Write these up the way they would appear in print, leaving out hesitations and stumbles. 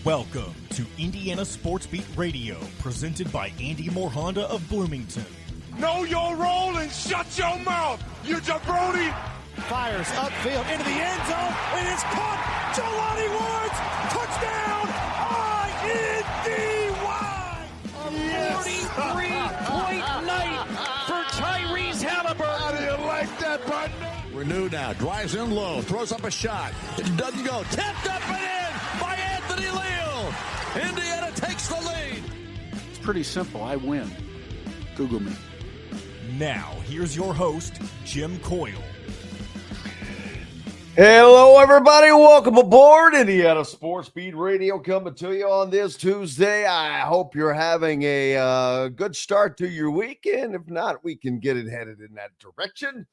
Welcome to Indiana Sports Beat Radio, presented by Andy Moore Honda of Bloomington. Know your role and shut your mouth, you jabroni! Fires upfield into the end zone, and it's caught. Jelani Woods, touchdown! INDY! A 43-point night for Tyrese Halliburton. How do you like that, partner? Renew now, drives in low, throws up a shot. It doesn't go. Tipped up and in by Anthony Leal. Indiana takes the lead. It's pretty simple. I win. Google me. Now, here's your host, Jim Coyle. Hello, everybody. Welcome aboard Indiana Sports Beat Radio, coming to you on this Tuesday. I hope you're having a good start to your weekend. If not, we can get it headed in that direction.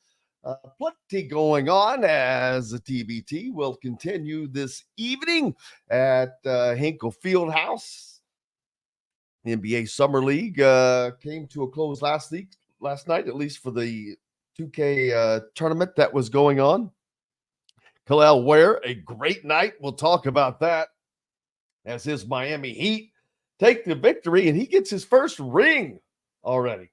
Plenty going on as the TBT will continue this evening at Hinkle Fieldhouse. The NBA Summer League came to a close last night, at least for the 2K tournament that was going on. Khalil Ware, a great night. We'll talk about that as his Miami Heat take the victory, and he gets his first ring already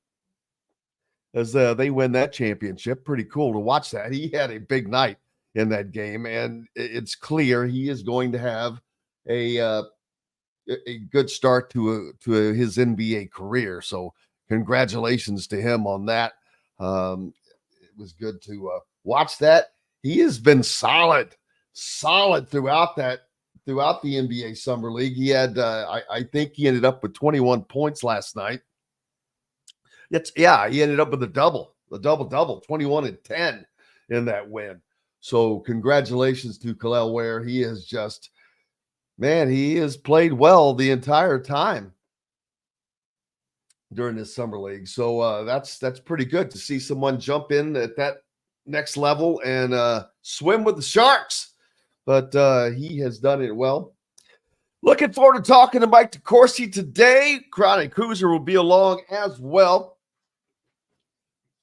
as they win that championship. Pretty cool to watch that. He had a big night in that game, and it's clear he is going to have a good start to his NBA career. So congratulations to him on that. It was good to watch that. He has been solid throughout the NBA Summer League. He had, I think he ended up with 21 points last night. He ended up with a double, 21 and 10 in that win. So congratulations to Khalil Ware. He is just, man, he has played well the entire time during this Summer League. So that's pretty good to see someone jump in at that next level and swim with the Sharks. But he has done it well. Looking forward to talking to Mike DeCourcy today. Chronic Hoosier will be along as well.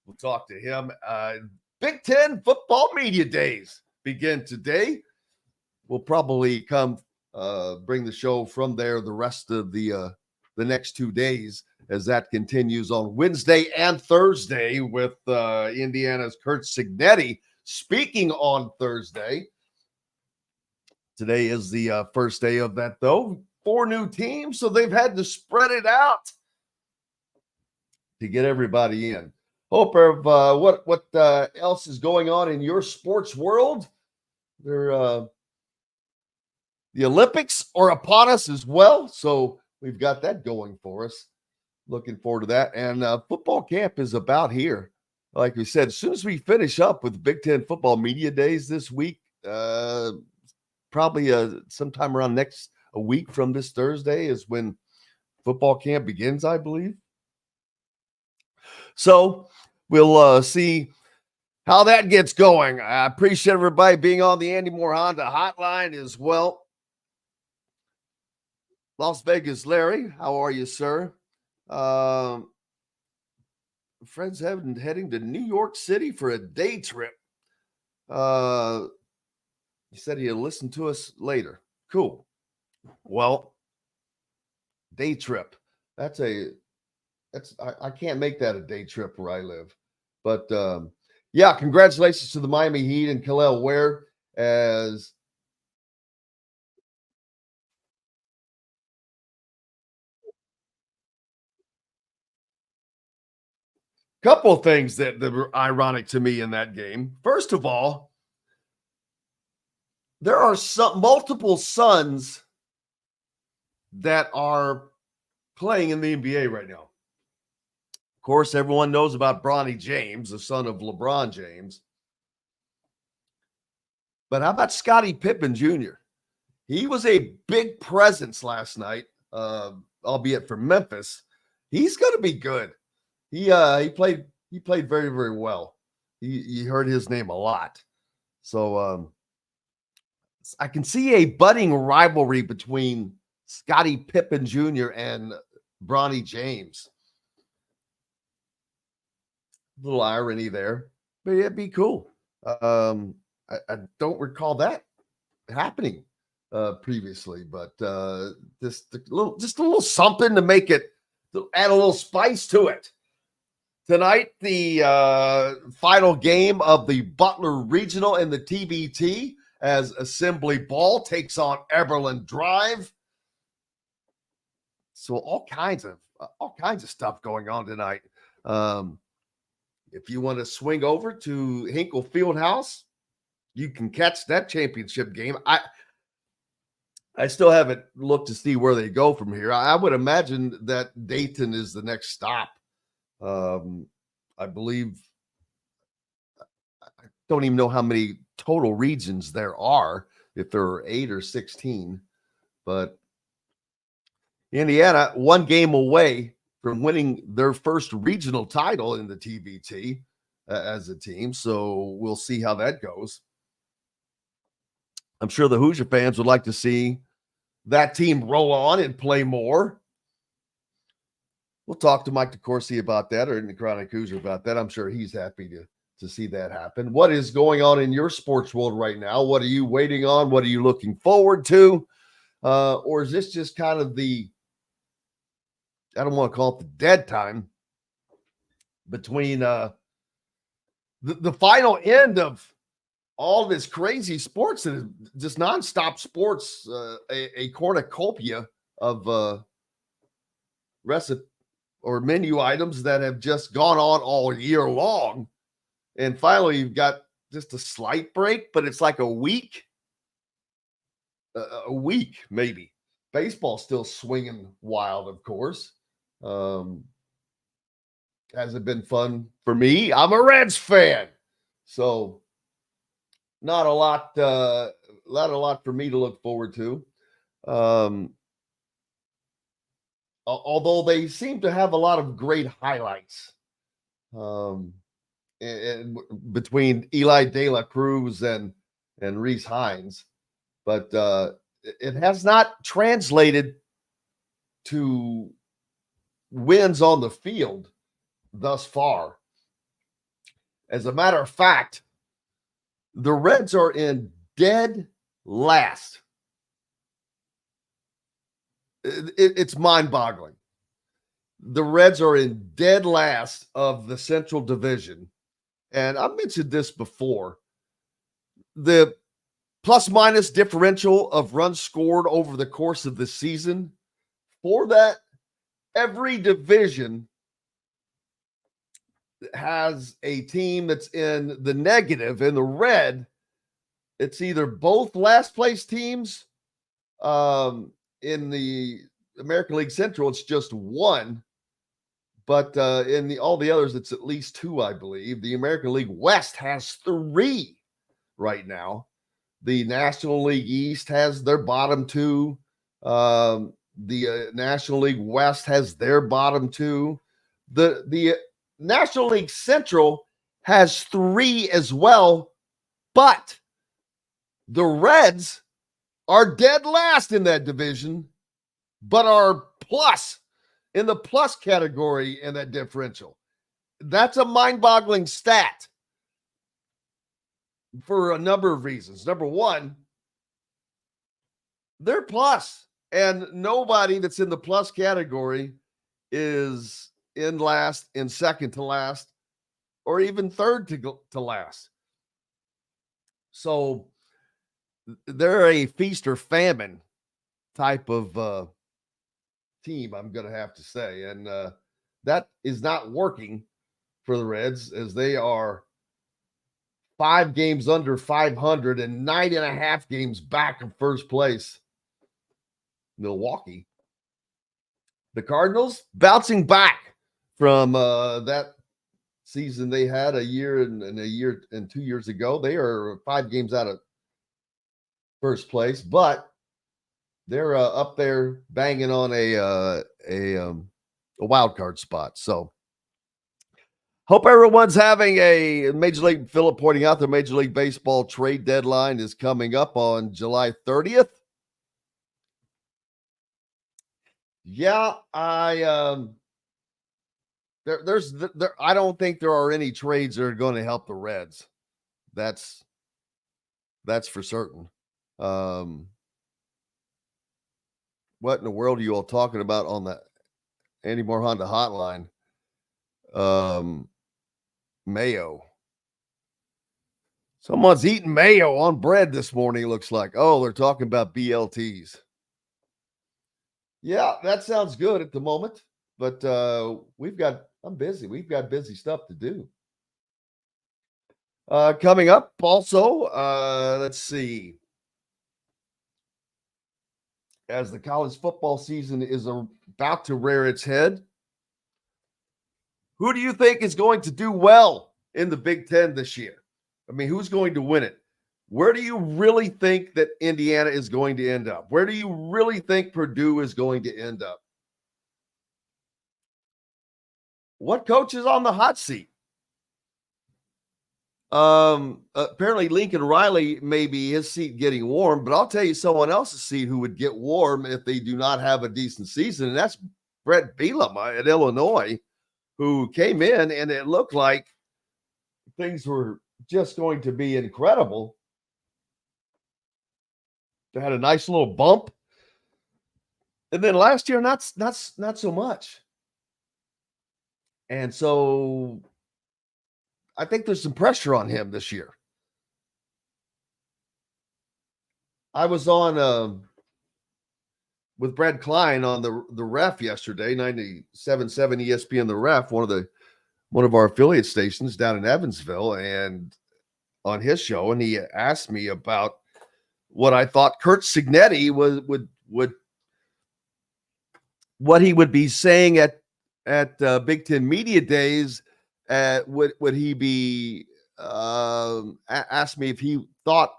We'll talk to him. Big Ten football media days begin today. We'll probably come bring the show from there the rest of the next 2 days as that continues on Wednesday and Thursday with Indiana's Curt Cignetti speaking on Thursday. Today is the first day of that, though. 4 new teams, so they've had to spread it out to get everybody in. Hope of what else is going on in your sports world. The Olympics are upon us as well, so we've got that going for us. Looking forward to that. And football camp is about here. Like we said, as soon as we finish up with Big Ten football media days this week, probably sometime around a week from this Thursday is when football camp begins, I believe. So we'll see how that gets going. I appreciate everybody being on the Andy Moore Honda hotline as well. Las Vegas Larry, how are you, sir? Fred's heading to New York City for a day trip. He said he'll listen to us later. Cool. Well, day trip. I can't make that a day trip where I live. But congratulations to the Miami Heat and Khalil Ware as couple of things that were ironic to me in that game. First of all, there are multiple Suns that are playing in the NBA right now. Of course, everyone knows about Bronny James, the son of LeBron James. But how about Scottie Pippen Jr.? He was a big presence last night, albeit for Memphis. He's going to be good. He played very, very well. You heard his name a lot. So I can see a budding rivalry between Scottie Pippen Jr. and Bronny James. A little irony there, but it'd be cool. I don't recall that happening previously, but just a little something to make it, add a little spice to it. Tonight, the final game of the Butler Regional in the TBT as Assembly Ball takes on Eberlin Drive. So all kinds of stuff going on tonight. If you want to swing over to Hinkle Fieldhouse, you can catch that championship game. I still haven't looked to see where they go from here. I would imagine that Dayton is the next stop. I believe, I don't even know how many total regions there are, if there are 8 or 16, but Indiana, one game away from winning their first regional title in the TBT as a team. So we'll see how that goes. I'm sure the Hoosier fans would like to see that team roll on and play more. We'll talk to Mike DeCourcy about that, or in the Chronic Hoosier about that. I'm sure he's happy to see that happen. What is going on in your sports world right now? What are you waiting on? What are you looking forward to? Or is this just kind of I don't want to call it the dead time between the final end of all this crazy sports and just nonstop sports, a cornucopia of recipe or menu items that have just gone on all year long. And finally, you've got just a slight break, but it's like a week maybe. Baseball's still swinging wild, of course. Has it been fun for me? I'm a Reds fan, so not a lot for me to look forward to. Although they seem to have a lot of great highlights between Eli De La Cruz and Reese Hines, but it has not translated to wins on the field thus far. As a matter of fact, the Reds are in dead last. It's mind-boggling. The Reds are in dead last of the Central Division. And I mentioned this before. The plus-minus differential of runs scored over the course of the season, for that, every division has a team that's in the negative. In the red, it's either both last-place teams. In the American League Central, it's just one. But in all the others, it's at least 2, I believe. The American League West has 3 right now. The National League East has their bottom 2. The National League West has their bottom 2. The National League Central has 3 as well, but the Reds are dead last in that division, but are plus in the plus category in that differential. That's a mind-boggling stat for a number of reasons. Number one, they're plus, and nobody that's in the plus category is in last, in second to last, or even third to last. So they're a feast or famine type of team, I'm going to have to say. And that is not working for the Reds, as they are 5 games under 500 and 9.5 games back of first place. Milwaukee. The Cardinals bouncing back from that season they had a year and 2 years ago. They are 5 games out of first place, but they're up there banging on a wild card spot. So hope everyone's having a Major League. Philip pointing out the Major League Baseball trade deadline is coming up on July 30th. Yeah, I don't think there are any trades that are going to help the Reds. That's for certain. what in the world are you all talking about on the Andy Moore Honda hotline? Mayo. Someone's eating mayo on bread this morning, looks like. Oh, they're talking about BLTs. Yeah, that sounds good at the moment, but I'm busy. We've got busy stuff to do. Coming up also, let's see. As the college football season is about to rear its head, who do you think is going to do well in the Big Ten this year? I mean, who's going to win it? Where do you really think that Indiana is going to end up? Where do you really think Purdue is going to end up? What coach is on the hot seat? Apparently Lincoln Riley may be his seat getting warm, but I'll tell you someone else's seat who would get warm if they do not have a decent season, and that's Brett Bielema at Illinois, who came in and it looked like things were just going to be incredible. They had a nice little bump, and then last year not so much. And so I think there's some pressure on him this year. I was on with Brad Klein on the Ref yesterday, 97.7 ESPN The Ref, one of our affiliate stations down in Evansville, and on his show, and he asked me about what I thought Curt Cignetti would what he would be saying at Big Ten Media Days. Would he be asked me if he thought,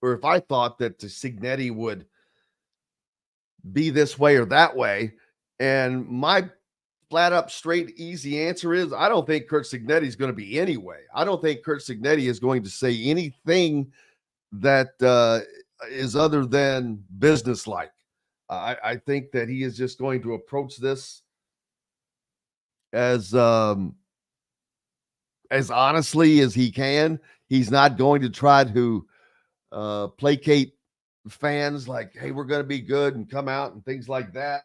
or if I thought that Cignetti would be this way or that way, and my flat up, straight, easy answer is I don't think Curt Cignetti is going to be anyway. I don't think Curt Cignetti is going to say anything that is other than businesslike. I think that he is just going to approach this as honestly as he can. He's not going to try to placate fans like, hey, we're going to be good and come out and things like that.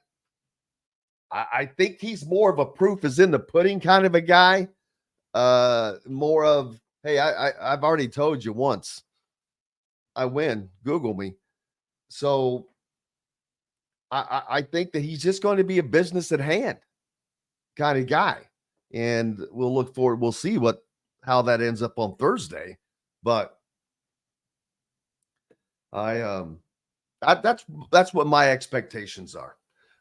I think he's more of a proof is in the pudding kind of a guy. More of, hey, I've already told you once. I win. Google me. So I think that he's just going to be a business at hand kind of guy. And we'll look forward. We'll see how that ends up on Thursday. But that's what my expectations are.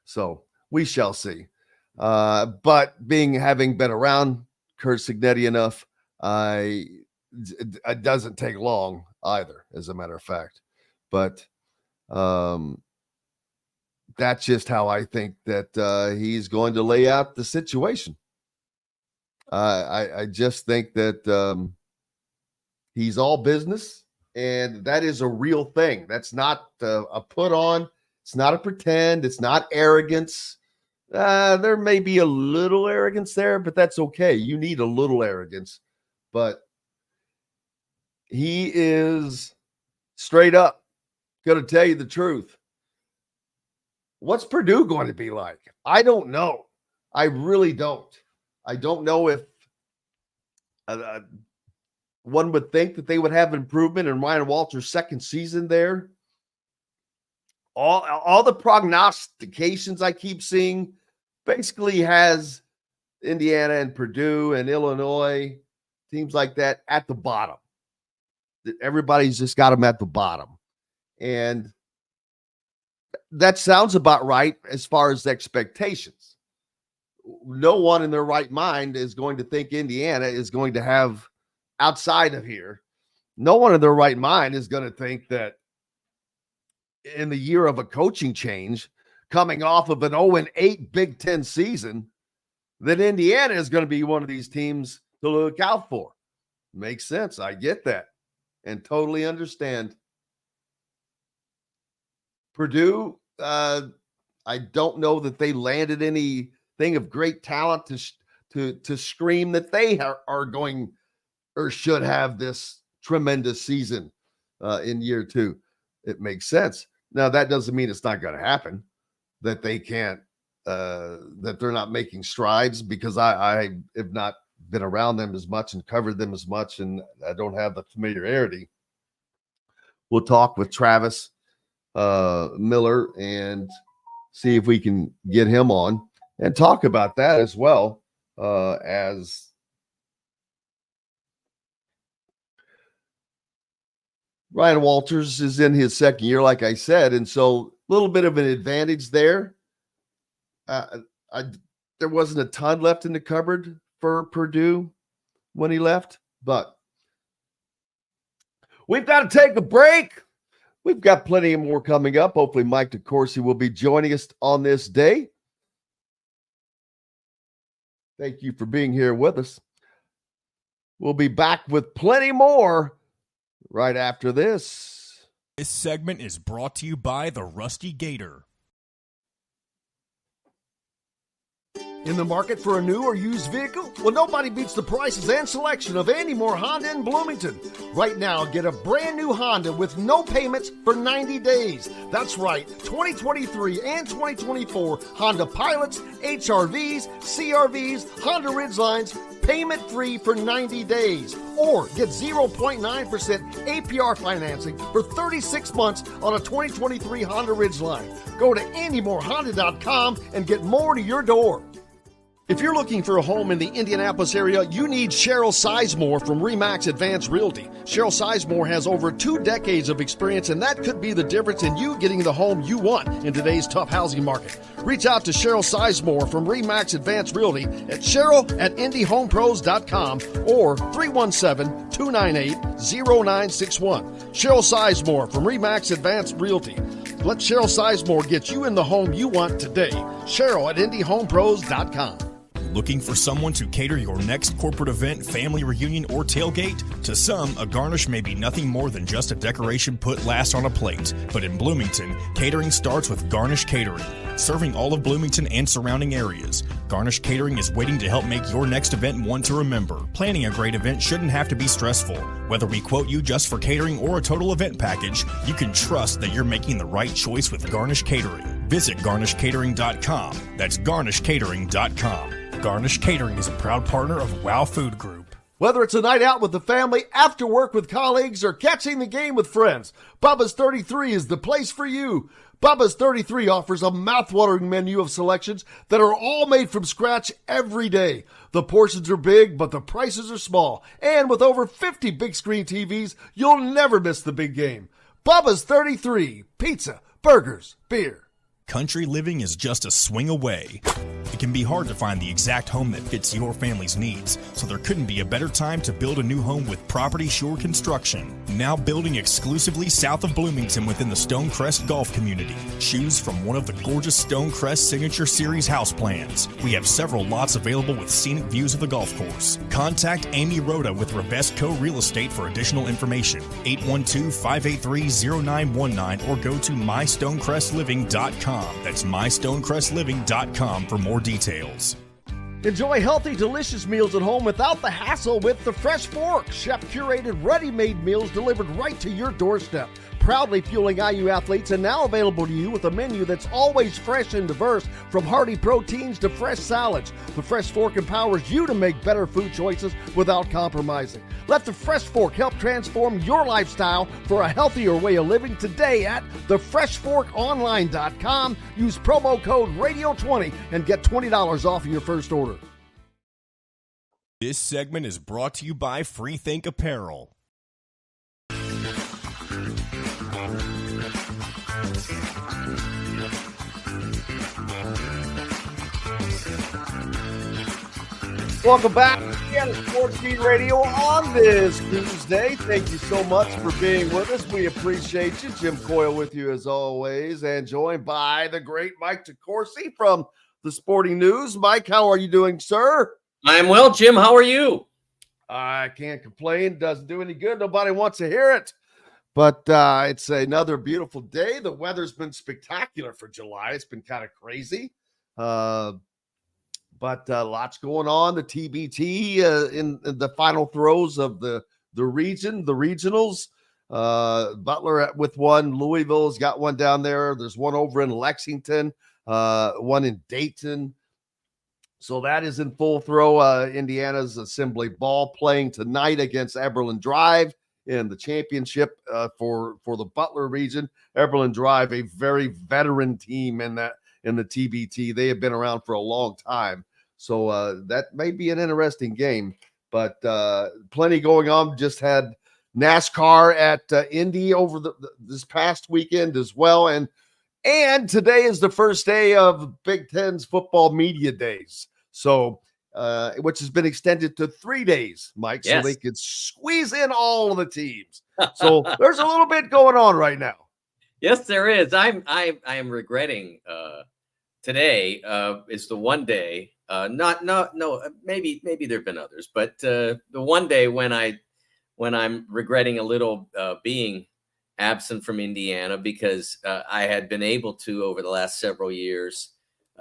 So we shall see. But having been around Curt Cignetti enough, it doesn't take long either, as a matter of fact. But that's just how I think that he's going to lay out the situation. I just think that he's all business, and that is a real thing. That's not a put on. It's not a pretend. It's not arrogance. There may be a little arrogance there, but that's okay. You need a little arrogance. But he is straight up going to tell you the truth. What's Purdue going to be like? I don't know. I really don't. I don't know if one would think that they would have improvement in Ryan Walter's second season there. All the prognostications I keep seeing basically has Indiana and Purdue and Illinois, teams like that, at the bottom. Everybody's just got them at the bottom. And that sounds about right as far as expectations. No one in their right mind is going to think Indiana is going to have, outside of here, no one in their right mind is going to think that in the year of a coaching change, coming off of an 0-8 Big Ten season, that Indiana is going to be one of these teams to look out for. Makes sense. I get that and totally understand. Purdue, I don't know that they landed anything of great talent to scream that they are going or should have this tremendous season in year two. It makes sense. Now, that doesn't mean it's not going to happen, that they can't, that they're not making strides, because I have not been around them as much and covered them as much, and I don't have the familiarity. We'll talk with Travis Miller and see if we can get him on and talk about that as well, as Ryan Walters is in his second year, like I said, and so a little bit of an advantage there. There wasn't a ton left in the cupboard for Purdue when he left, but we've got to take a break. We've got plenty more coming up. Hopefully Mike DeCoursey will be joining us on this day. Thank you for being here with us. We'll be back with plenty more right after this. This segment is brought to you by the Rusty Gator. In the market for a new or used vehicle? Well, nobody beats the prices and selection of Andy Moore Honda in Bloomington. Right now, get a brand new Honda with no payments for 90 days. That's right, 2023 and 2024 Honda Pilots, HRVs, CRVs, Honda Ridgelines, payment-free for 90 days. Or get 0.9% APR financing for 36 months on a 2023 Honda Ridgeline. Go to AndyMooreHonda.com and get more to your door. If you're looking for a home in the Indianapolis area, you need Cheryl Sizemore from RE/MAX Advanced Realty. Cheryl Sizemore has over 2 decades of experience, and that could be the difference in you getting the home you want in today's tough housing market. Reach out to Cheryl Sizemore from RE/MAX Advanced Realty at Cheryl@IndyHomePros.com or 317-298-0961. Cheryl Sizemore from RE/MAX Advanced Realty. Let Cheryl Sizemore get you in the home you want today. Cheryl@IndyHomePros.com. Looking for someone to cater your next corporate event, family reunion, or tailgate? To some, a garnish may be nothing more than just a decoration put last on a plate. But in Bloomington, catering starts with Garnish Catering. Serving all of Bloomington and surrounding areas, Garnish Catering is waiting to help make your next event one to remember. Planning a great event shouldn't have to be stressful. Whether we quote you just for catering or a total event package, you can trust that you're making the right choice with Garnish Catering. Visit garnishcatering.com. That's garnishcatering.com. Garnish Catering is a proud partner of WOW Food Group. Whether it's a night out with the family, after work with colleagues, or catching the game with friends, Bubba's 33 is the place for you. Bubba's 33 offers a mouthwatering menu of selections that are all made from scratch every day. The portions are big, but the prices are small. And with over 50 big screen TVs, you'll never miss the big game. Bubba's 33, pizza, burgers, beer. Country living is just a swing away. It can be hard to find the exact home that fits your family's needs, so there couldn't be a better time to build a new home with Property Shore Construction. Now building exclusively south of Bloomington within the Stonecrest Golf community. Choose from one of the gorgeous Stonecrest Signature Series house plans. We have several lots available with scenic views of the golf course. Contact Amy Rhoda with Revesco Real Estate for additional information. 812-583-0919 or go to mystonecrestliving.com. That's mystonecrestliving.com for more details. Enjoy healthy, delicious meals at home without the hassle with the Fresh Fork. Chef-curated, ready-made meals delivered right to your doorstep. Proudly fueling IU athletes and now available to you with a menu that's always fresh and diverse, from hearty proteins to fresh salads. The Fresh Fork empowers you to make better food choices without compromising. Let the Fresh Fork help transform your lifestyle for a healthier way of living today at thefreshforkonline.com. Use promo code RADIO20 and get $20 off your first order. This segment is brought to you by Freethink Apparel. Welcome back to Sports Beat Radio on this Tuesday. Thank you so much for being with us. We appreciate you. Jim Coyle with you as always, and joined by the great Mike DeCoursey from the Sporting News. Mike, how are you doing, sir? I'm well, Jim. How are you? I can't complain. Doesn't do any good. Nobody wants to hear it. But it's another beautiful day. The weather's been spectacular for July. It's been kind of crazy. But lots going on. The TBT in the final throes of the region, the regionals. Butler with one. Louisville's got one down there. There's one over in Lexington, one in Dayton. So that is in full throw. Indiana's Assembly Ball playing tonight against Eberlin Drive in the championship for the Butler region. Eberlin Drive, a very veteran team in the TBT. They have been around for a long time. So that may be an interesting game, but plenty going on. Just had NASCAR at Indy over this past weekend as well. And today is the first day of Big Ten's football media days. So, which has been extended to 3 days, Mike, Yes. so they could squeeze in all of the teams. So there's a little bit going on right now. Yes, there is. I am regretting today is the one day. Maybe there've been others, but the one day when I'm regretting a little being absent from Indiana, because I had been able to over the last several years,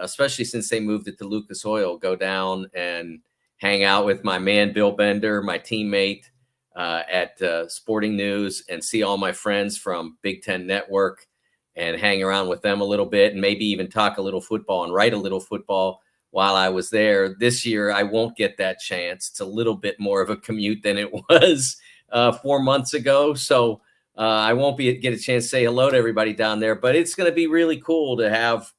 especially since they moved it to Lucas Oil, go down and hang out with my man Bill Bender, my teammate at Sporting News, and see all my friends from Big Ten Network and hang around with them a little bit, and maybe even talk a little football and write a little football while I was there. This year, I won't get that chance. It's a little bit more of a commute than it was 4 months ago. So I won't get a chance to say hello to everybody down there, but it's going to be really cool to have.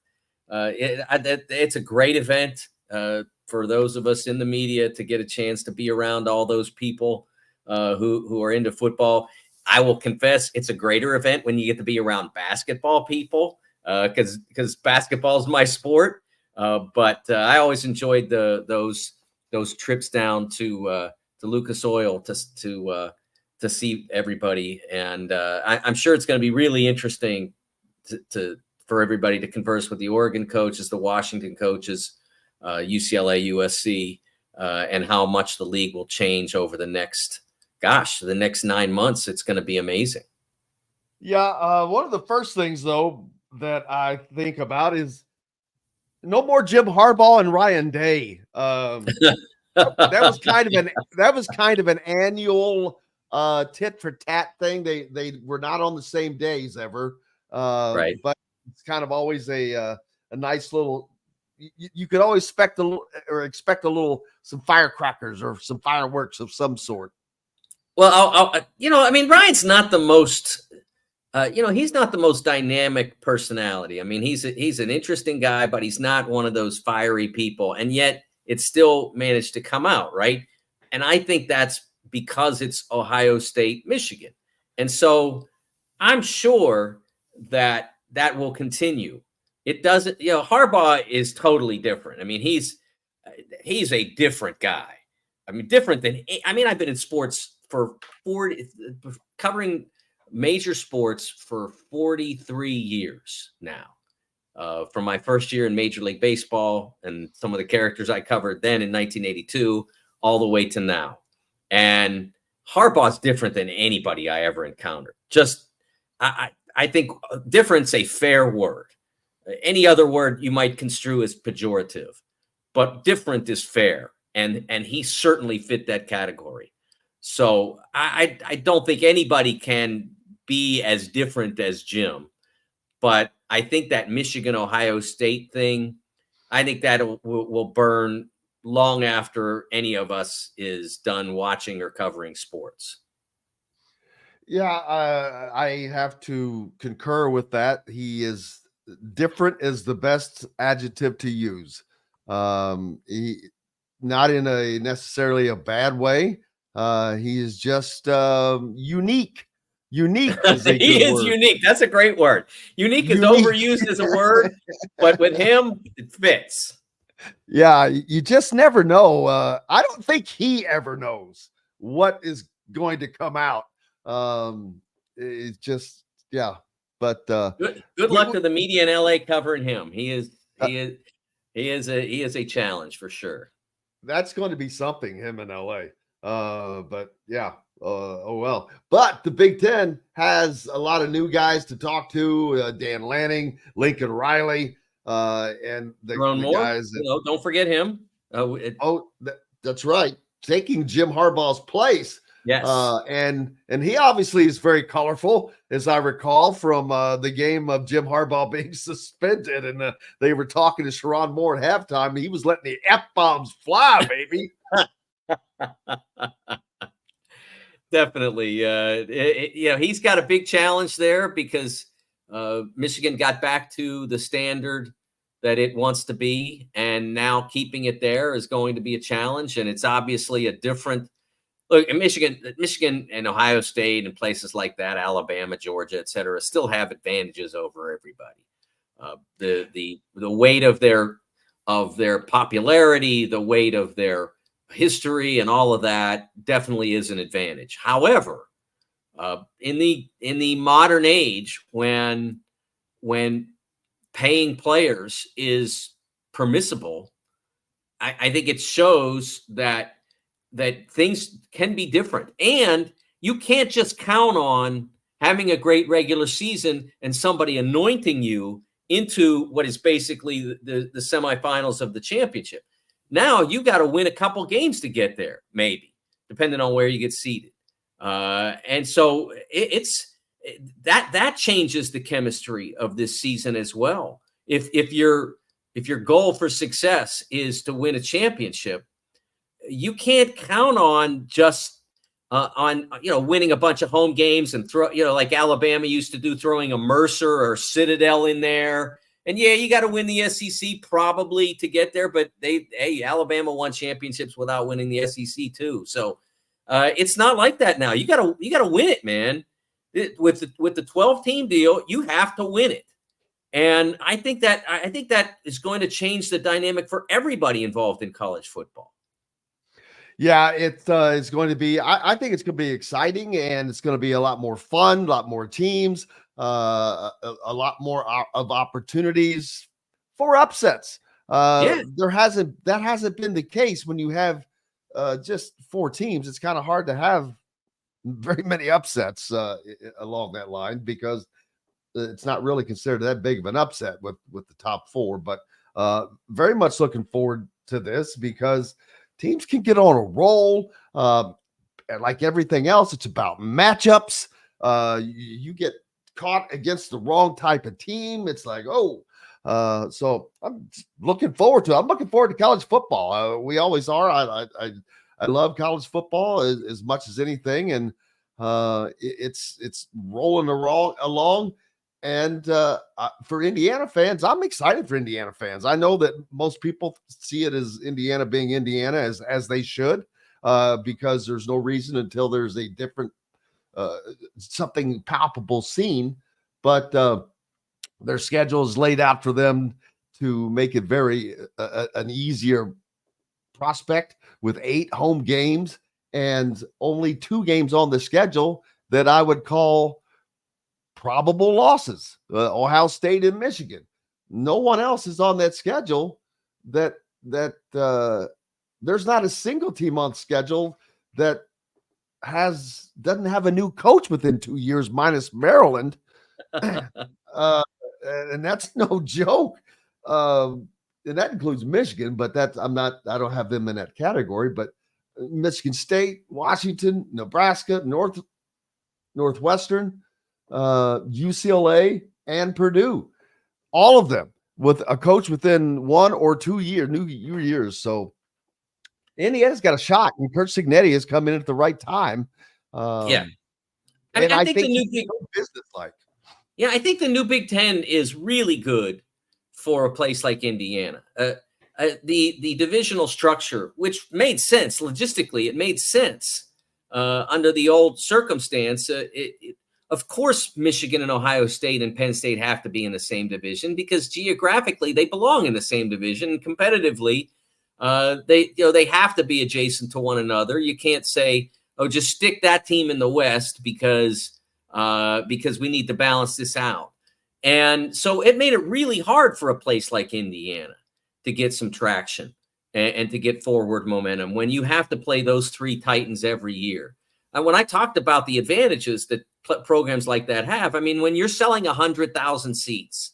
It's a great event for those of us in the media to get a chance to be around all those people who are into football. I will confess, it's a greater event when you get to be around basketball people because basketball is my sport. But I always enjoyed those trips down to Lucas Oil to see everybody, and I'm sure it's going to be really interesting for everybody to converse with the Oregon coaches, the Washington coaches, UCLA, USC, and how much the league will change over the next 9 months. It's going to be amazing. Yeah, one of the first things though that I think about is no more Jim Harbaugh and Ryan Day. That was kind of an annual tit for tat thing. They were not on the same days ever, right? But it's kind of always a nice little. You could always expect some firecrackers or some fireworks of some sort. Well, Ryan's not the most. He's not the most dynamic personality. I mean, he's an interesting guy, but he's not one of those fiery people. And yet it still managed to come out, right? And I think that's because it's Ohio State, Michigan. And so I'm sure that will continue. It doesn't, Harbaugh is totally different. I mean, he's a different guy. I mean, I've been in sports for covering major sports for 43 years now, from my first year in Major League Baseball and some of the characters I covered then in 1982 all the way to now. And Harbaugh's different than anybody I ever encountered. I think different's a fair word. Any other word you might construe as pejorative, but different is fair. And he certainly fit that category. So I don't think anybody can be as different as Jim, but I think that Michigan-Ohio State thing, I think that will burn long after any of us is done watching or covering sports. Yeah, I have to concur with that. He is different is the best adjective to use. He not in a necessarily a bad way. He is just unique. Unique is a he good is word. Unique. That's a great word. Unique is overused as a word, but with him, it fits. Yeah, you just never know. I don't think he ever knows what is going to come out. It's just, yeah. But good luck to the media in LA covering him. He is a challenge for sure. That's going to be something, him in LA. But yeah. Oh well, but the Big Ten has a lot of new guys to talk to. Dan Lanning, Lincoln Riley, and the guys. Don't forget him. That's right. Taking Jim Harbaugh's place. Yes. And he obviously is very colorful, as I recall from the game of Jim Harbaugh being suspended, and they were talking to Sharon Moore at halftime. He was letting the F-bombs fly, baby. Definitely. He's got a big challenge there because Michigan got back to the standard that it wants to be, and now keeping it there is going to be a challenge. And it's obviously a different look. In Michigan and Ohio State and places like that, Alabama, Georgia, et cetera, still have advantages over everybody. The weight of their popularity, the weight of their history, and all of that definitely is an advantage. However, in the modern age, when paying players is permissible, I think it shows that things can be different, and you can't just count on having a great regular season and somebody anointing you into what is basically the semifinals of the championship. Now you got to win a couple games to get there, maybe, depending on where you get seated. And so that changes the chemistry of this season as well. If your goal for success is to win a championship, you can't count on just winning a bunch of home games and like Alabama used to do, throwing a Mercer or Citadel in there. And yeah, you got to win the SEC probably to get there, but Alabama won championships without winning the SEC too. So it's not like that now. You got to win it, man. With the 12-team deal, you have to win it. And I think that is going to change the dynamic for everybody involved in college football. Yeah, it's going to be. I think it's going to be exciting, and it's going to be a lot more fun, a lot more teams, a lot more of opportunities for upsets. That hasn't been the case when you have just 4 teams. It's kind of hard to have very many upsets along that line, because it's not really considered that big of an upset with the top 4. But very much looking forward to this, because teams can get on a roll. Like everything else, it's about matchups. You get caught against the wrong type of team. It's like, so I'm looking forward to it. I'm looking forward to college football. We always are. I love college football as much as anything, and it's rolling along. And for Indiana fans, I'm excited for Indiana fans. I know that most people see it as Indiana being Indiana, as they should, because there's no reason until there's a different something palpable seen. But their schedule is laid out for them to make it very an easier prospect, with 8 home games and only 2 games on the schedule that I would call probable losses. Ohio State and Michigan. No one else is on that schedule. That there's not a single team on schedule that doesn't have a new coach within 2 years, minus Maryland. And that's no joke. And that includes Michigan, but I don't have them in that category. But Michigan State, Washington, Nebraska, Northwestern, UCLA, and Purdue, all of them with a coach within 1 or 2 years. So Indiana's got a shot, and Curt Cignetti has come in at the right time. And I think the new business-like. Yeah, I think the new Big Ten is really good for a place like Indiana. The divisional structure, which made sense logistically, it made sense under the old circumstance. Of course, Michigan and Ohio State and Penn State have to be in the same division, because geographically they belong in the same division. Competitively, they have to be adjacent to one another. You can't say, just stick that team in the West because we need to balance this out. And so it made it really hard for a place like Indiana to get some traction and to get forward momentum when you have to play those 3 Titans every year. And when I talked about the advantages that programs like that have, I mean, when you're selling 100,000 seats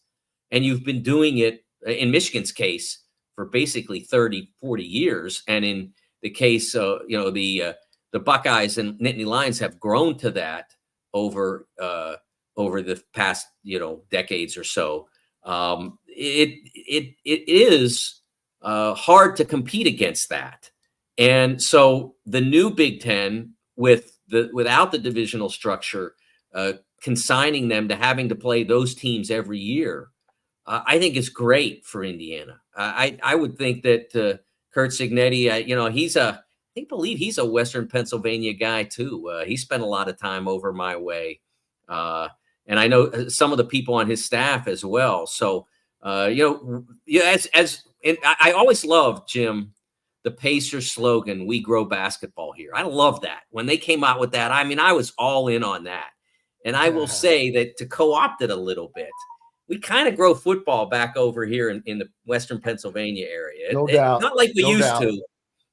and you've been doing it, in Michigan's case, for basically 30, 40 years, and in the case, the the Buckeyes and Nittany Lions have grown to that over the past, decades or so. It is hard to compete against that. And so the new Big Ten, without the divisional structure, consigning them to having to play those teams every year, I think is great for Indiana. I would think that Curt Cignetti, I believe he's a Western Pennsylvania guy too. He spent a lot of time over my way, and I know some of the people on his staff as well. So, I always loved, Jim, the Pacers slogan, "We grow basketball here." I love that. When they came out with that, I was all in on that. And I will say that, to co-opt it a little bit, we kind of grow football back over here in the Western Pennsylvania area. No doubt. Not like we No used doubt. to.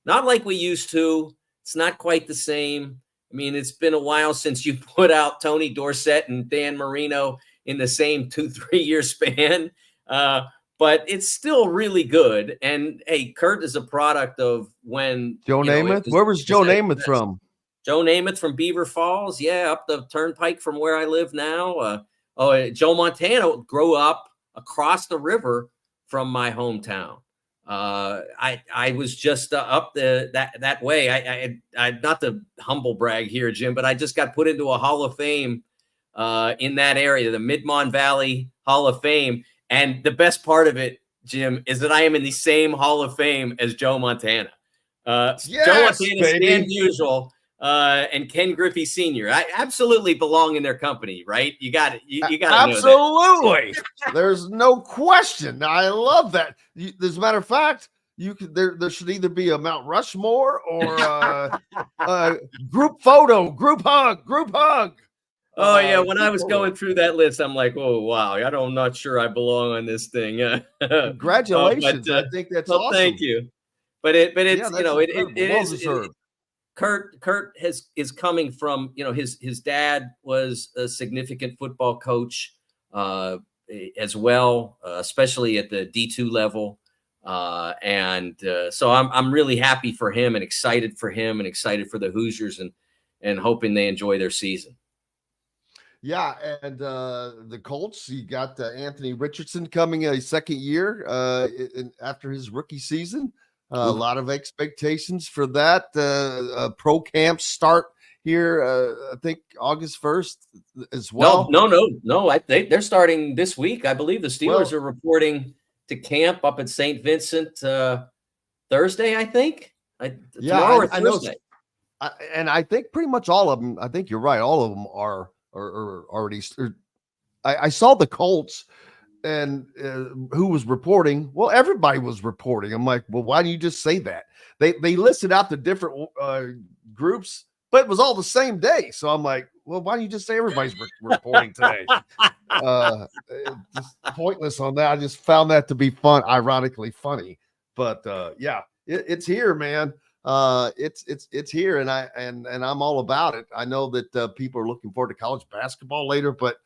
Not like we used to. It's not quite the same. I mean, it's been a while since you put out Tony Dorsett and Dan Marino in the same 2-3 year span. But it's still really good. And hey, Curt is a product of when Joe Namath. Where was Joe Namath from? Joe Namath from Beaver Falls. Yeah, up the turnpike from where I live now. Joe Montana grew up across the river from my hometown. I was just up that way. I not to humble brag here, Jim, but I just got put into a Hall of Fame in that area, the Mid-Mon Valley Hall of Fame. And the best part of it, Jim, is that I am in the same Hall of Fame as Joe Montana. Yes, Joe Montana, baby. Stan Musial, and Ken Griffey Sr. I absolutely belong in their company, right? You got it. You got to Absolutely. There's no question. I love that. As a matter of fact, there should either be a Mount Rushmore or a group photo, group hug. Oh, yeah. When I was going through that list, I'm like, oh, wow. I'm not sure I belong on this thing. Congratulations. I think that's awesome. Thank you. But it's, it is. Curt is coming from, his dad was a significant football coach as well, especially at the D2 level. So I'm really happy for him and excited for the Hoosiers and hoping they enjoy their season. Yeah, and the Colts, you got Anthony Richardson coming a second year after his rookie season. A lot of expectations for that. Pro camps start here, I think August 1st as well. No. They're starting this week. I believe the Steelers are reporting to camp up at St. Vincent Thursday, I think. Tomorrow or Thursday. And I think pretty much all of them, I think you're right, all of them are already. I saw the Colts and who was reporting. Well, everybody was reporting. I'm like, well, why don't you just say that? They listed out the different groups, but it was all the same day. So I'm like, well, why don't you just say everybody's reporting today? Just pointless on that. I just found that to be fun, ironically funny. But it's here, man. It's here, and I'm all about it. I know that people are looking forward to college basketball later, but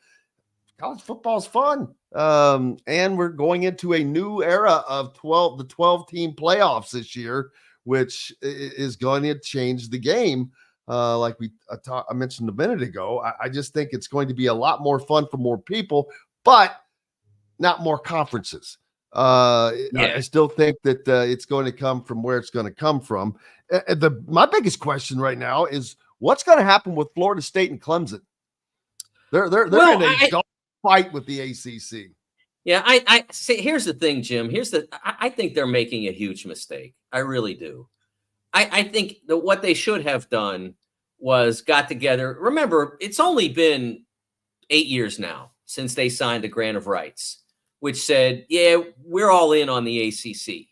college football is fun. And we're going into a new era of the 12-team playoffs this year, which is going to change the game. Like I mentioned a minute ago, I just think it's going to be a lot more fun for more people, but not more conferences. I still think that it's going to come from where it's going to come from. My biggest question right now is what's going to happen with Florida State and Clemson? They're in a dog fight with the ACC. Yeah, I say here's the thing, Jim. I think they're making a huge mistake. I really do. I think that what they should have done was got together. Remember, it's only been 8 years now since they signed the grant of rights, which said, yeah, we're all in on the ACC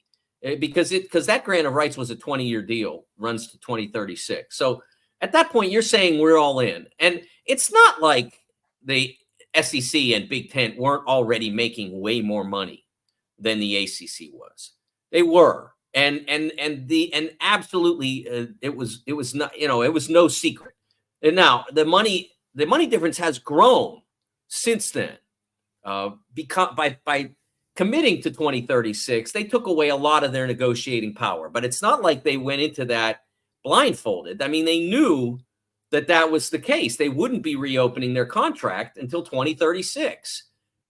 because that grant of rights was a 20-year deal, runs to 2036. So at that point, you're saying we're all in. And it's not like the SEC and Big Ten weren't already making way more money than the ACC was. They were. And absolutely it was not, it was no secret. And now the money difference has grown since then. By committing to 2036, they took away a lot of their negotiating power. But it's not like they went into that blindfolded. I mean, they knew that was the case. They wouldn't be reopening their contract until 2036,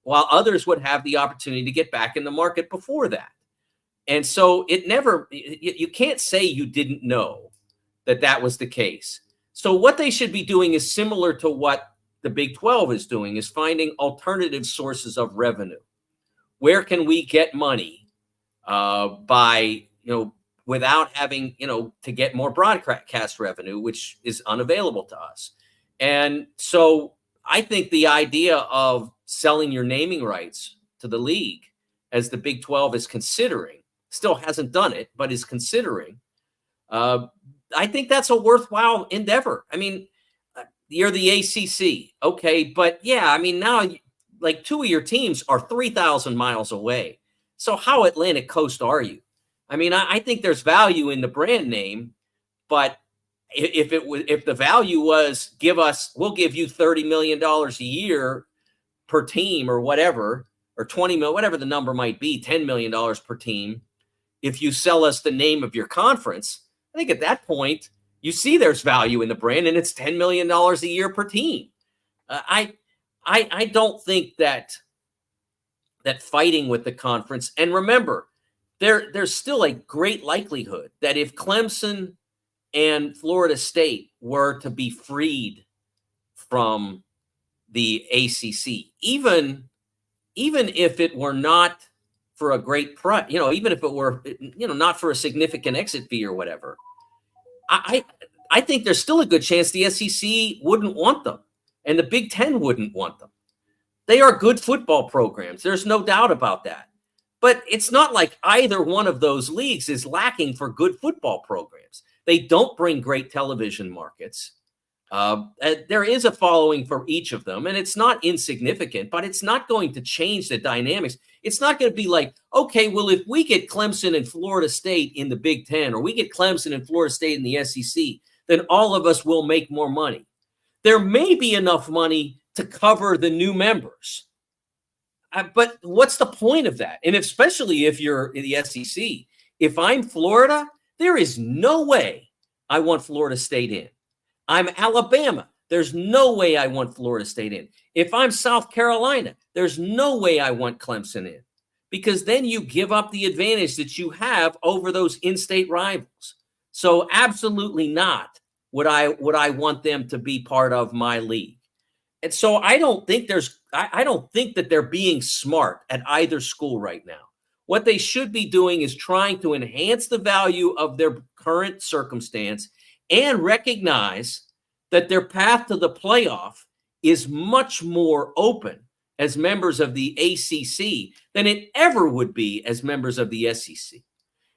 while others would have the opportunity to get back in the market before that. And so you can't say you didn't know that was the case. So what they should be doing is similar to what the Big 12 is doing, is finding alternative sources of revenue. Where can we get money without having, to get more broadcast revenue, which is unavailable to us. And so I think the idea of selling your naming rights to the league, as the Big 12 is considering, still hasn't done it, but is considering, I think that's a worthwhile endeavor. I mean, you're the ACC. Okay. But yeah, I mean, now like 2 of your teams are 3,000 miles away. So how Atlantic Coast are you? I mean, I think there's value in the brand name, but if the value was we'll give you $30 million a year per team or whatever, or 20 million, whatever the number might be, $10 million per team. If you sell us the name of your conference, I think at that point you see there's value in the brand, and it's $10 million a year per team. I don't think that fighting with the conference, and remember, there's still a great likelihood that if Clemson and Florida State were to be freed from the ACC, even if it were not for a great price, even if it were, not for a significant exit fee or whatever, I think there's still a good chance the SEC wouldn't want them, and the Big Ten wouldn't want them. They are good football programs. There's no doubt about that. But it's not like either one of those leagues is lacking for good football programs. They don't bring great television markets. There is a following for each of them, and it's not insignificant, but it's not going to change the dynamics. It's not going to be like, okay, well, if we get Clemson and Florida State in the Big Ten, or we get Clemson and Florida State in the SEC, then all of us will make more money. There may be enough money to cover the new members. But what's the point of that? And especially if you're in the SEC, if I'm Florida, there is no way I want Florida State in. I'm Alabama. There's no way I want Florida State in. If I'm South Carolina, there's no way I want Clemson in, because then you give up the advantage that you have over those in-state rivals. So absolutely not would I want them to be part of my league. And so I don't think that they're being smart at either school right now. What they should be doing is trying to enhance the value of their current circumstance and recognize that their path to the playoff is much more open as members of the ACC than it ever would be as members of the SEC.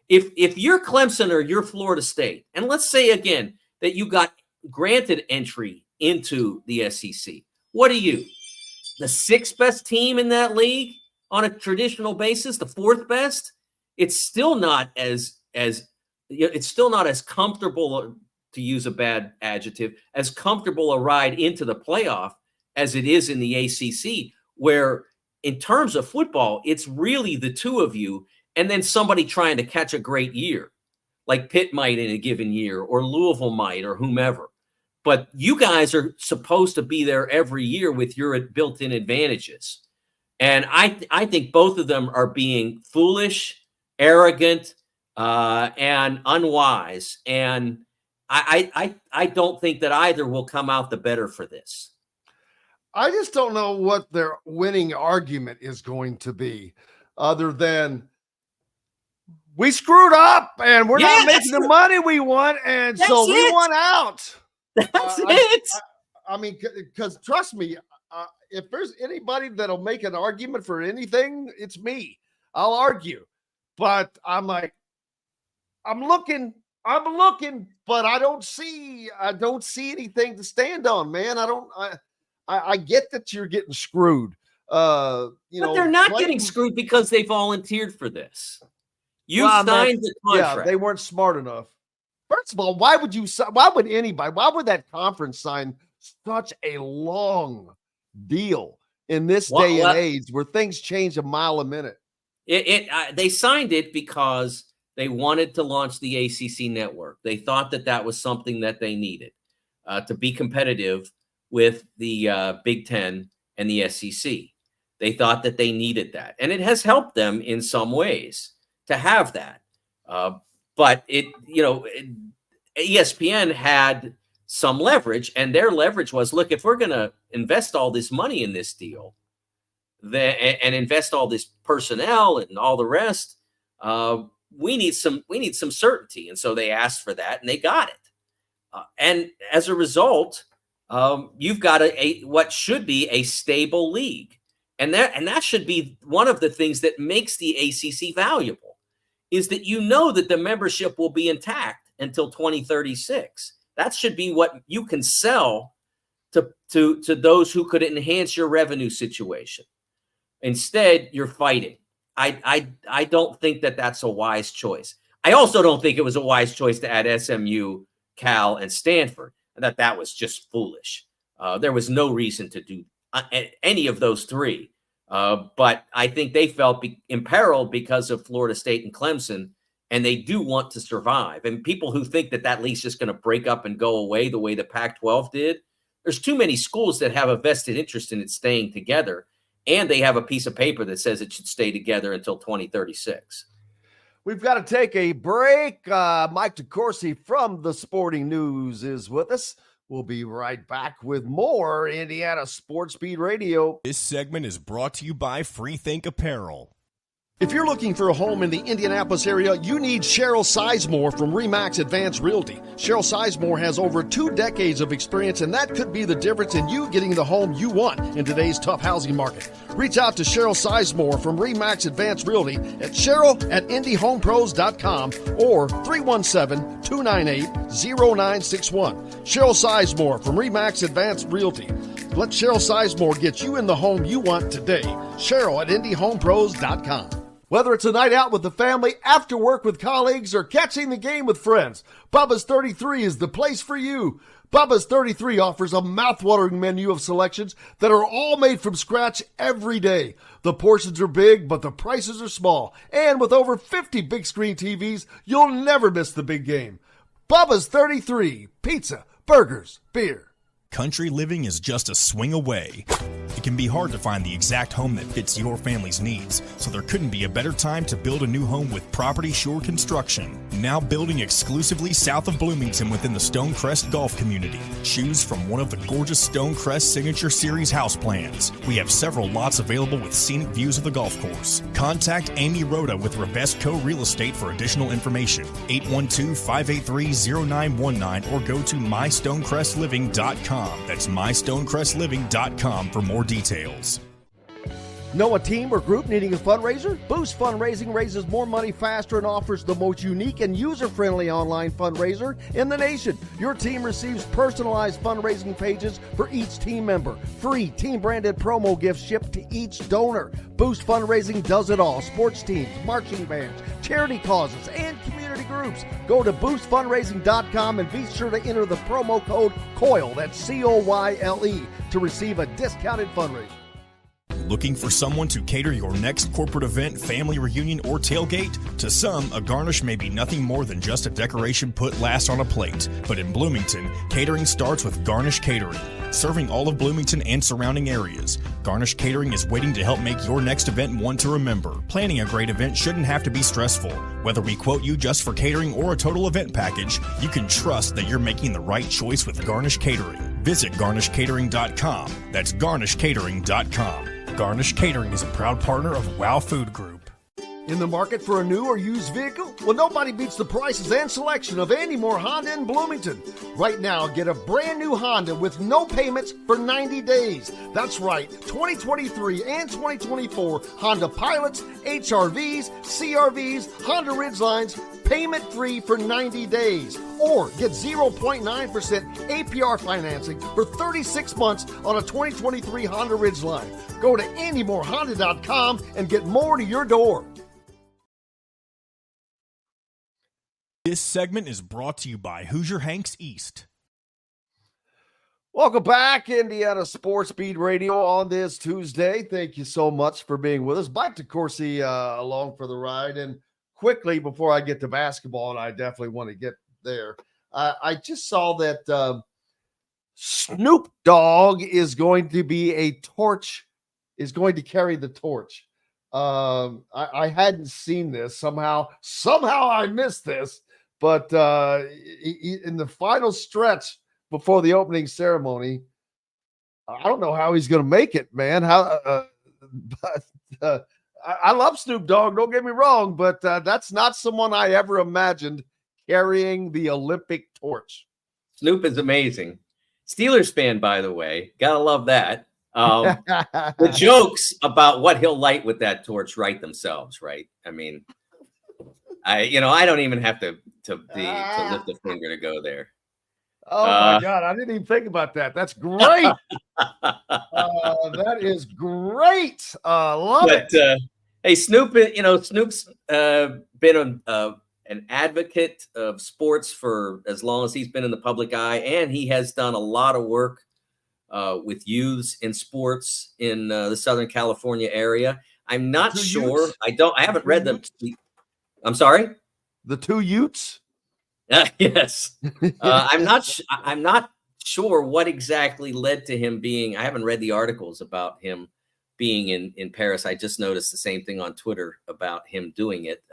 If you're Clemson or you're Florida State, and let's say again that you got granted entry into the SEC, what are you? The sixth best team in that league on a traditional basis, the fourth best? It's still not as comfortable, to use a bad adjective, as comfortable a ride into the playoff as it is in the ACC, where in terms of football, it's really the two of you and then somebody trying to catch a great year, like Pitt might in a given year, or Louisville might, or whomever. But you guys are supposed to be there every year with your built-in advantages. And I think both of them are being foolish, arrogant, and unwise. And I don't think that either will come out the better for this. I just don't know what their winning argument is going to be, other than we screwed up and we're not making the money we want, and so we want out. That's it. I mean, because trust me, if there's anybody that'll make an argument for anything, it's me. I'll argue, but I'm like, I'm looking, but I don't see anything to stand on, man. I get that you're getting screwed. But they're not getting screwed because they volunteered for this. You signed the contract. Yeah, they weren't smart enough. First of all, why would that conference sign such a long deal in this day and age where things change a mile a minute? They signed it because They wanted to launch the ACC network. They thought that that was something that they needed to be competitive with the Big Ten and the SEC. They thought that they needed that. And it has helped them in some ways to have that. But ESPN had some leverage, and their leverage was, look, if we're going to invest all this money in this deal and invest all this personnel and all the rest, we need some certainty. And so they asked for that, and they got it. And as a result, you've got what should be a stable league. And that should be one of the things that makes the ACC valuable, is that that the membership will be intact until 2036. That should be what you can sell to those who could enhance your revenue situation. Instead, you're fighting. I don't think that that's a wise choice. I also don't think it was a wise choice to add SMU, Cal, and Stanford, and that was just foolish. There was no reason to do any of those three. But I think they felt imperiled because of Florida State and Clemson, and they do want to survive. And people who think that league's just going to break up and go away the way the Pac-12 did, there's too many schools that have a vested interest in it staying together, and they have a piece of paper that says it should stay together until 2036. We've got to take a break. Mike DeCourcy from the Sporting News is with us. We'll be right back with more Indiana Sports Beat Radio. This segment is brought to you by Freethink Apparel. If you're looking for a home in the Indianapolis area, you need Cheryl Sizemore from RE/MAX Advanced Realty. Cheryl Sizemore has over 2 decades of experience, and that could be the difference in you getting the home you want in today's tough housing market. Reach out to Cheryl Sizemore from RE/MAX Advanced Realty at cheryl@indyhomepros.com or 317-298-0961. Cheryl Sizemore from RE/MAX Advanced Realty. Let Cheryl Sizemore get you in the home you want today. Cheryl@indyhomepros.com. Whether it's a night out with the family, after work with colleagues, or catching the game with friends, Bubba's 33 is the place for you. Bubba's 33 offers a mouthwatering menu of selections that are all made from scratch every day. The portions are big, but the prices are small. And with over 50 big screen TVs, you'll never miss the big game. Bubba's 33, pizza, burgers, beer. Country living is just a swing away. It can be hard to find the exact home that fits your family's needs, so there couldn't be a better time to build a new home with Property Shore Construction. Now building exclusively south of Bloomington within the Stonecrest Golf community. Choose from one of the gorgeous Stonecrest Signature Series house plans. We have several lots available with scenic views of the golf course. Contact Amy Rhoda with Revesco Real Estate for additional information. 812-583-0919 or go to mystonecrestliving.com. That's mystonecrestliving.com for more details. Know a team or group needing a fundraiser? Boost Fundraising raises more money faster and offers the most unique and user-friendly online fundraiser in the nation. Your team receives personalized fundraising pages for each team member. Free team-branded promo gifts shipped to each donor. Boost Fundraising does it all. Sports teams, marching bands, charity causes, and community groups. Go to boostfundraising.com and be sure to enter the promo code COYLE, that's COYLE, to receive a discounted fundraiser. Looking for someone to cater your next corporate event, family reunion, or tailgate? To some, a garnish may be nothing more than just a decoration put last on a plate. But in Bloomington, catering starts with Garnish Catering. Serving all of Bloomington and surrounding areas, Garnish Catering is waiting to help make your next event one to remember. Planning a great event shouldn't have to be stressful. Whether we quote you just for catering or a total event package, you can trust that you're making the right choice with Garnish Catering. Visit garnishcatering.com. That's garnishcatering.com. Garnish Catering is a proud partner of WOW Food Group. In the market for a new or used vehicle? Well, nobody beats the prices and selection of Andy Moore Honda in Bloomington. Right now, get a brand new Honda with no payments for 90 days. That's right, 2023 and 2024 Honda Pilots, HRVs, CRVs, Honda Ridgelines, payment-free for 90 days. Or get 0.9% APR financing for 36 months on a 2023 Honda Ridgeline. Go to AndyMooreHonda.com and get more to your door. This segment is brought to you by Hoosier Hanks East. Welcome back, Indiana Sports Beat Radio on this Tuesday. Thank you so much for being with us. Mike DeCourcy along for the ride. And quickly before I get to basketball, and I definitely want to get there. I just saw that Snoop Dogg is going to be is going to carry the torch. I hadn't seen this. Somehow I missed this, but in the final stretch before the opening ceremony, I don't know how he's going to make it, man. But I love Snoop Dogg, don't get me wrong, but that's not someone I ever imagined carrying the Olympic torch. Snoop is amazing. Steelers fan, by the way. Gotta love that. The jokes about what he'll light with that torch write themselves, right? I mean, I don't even have to lift a finger to go there. Oh my God, I didn't even think about that. That's great. That is great. Love it. Hey, Snoop's been an advocate of sports for as long as he's been in the public eye, and he has done a lot of work with youths in sports in the Southern California area. I'm not sure. I haven't read them. I'm sorry. The two Utes. Yes. I'm not sure what exactly led to him being. I haven't read the articles about him being in Paris. I just noticed the same thing on Twitter about him doing it.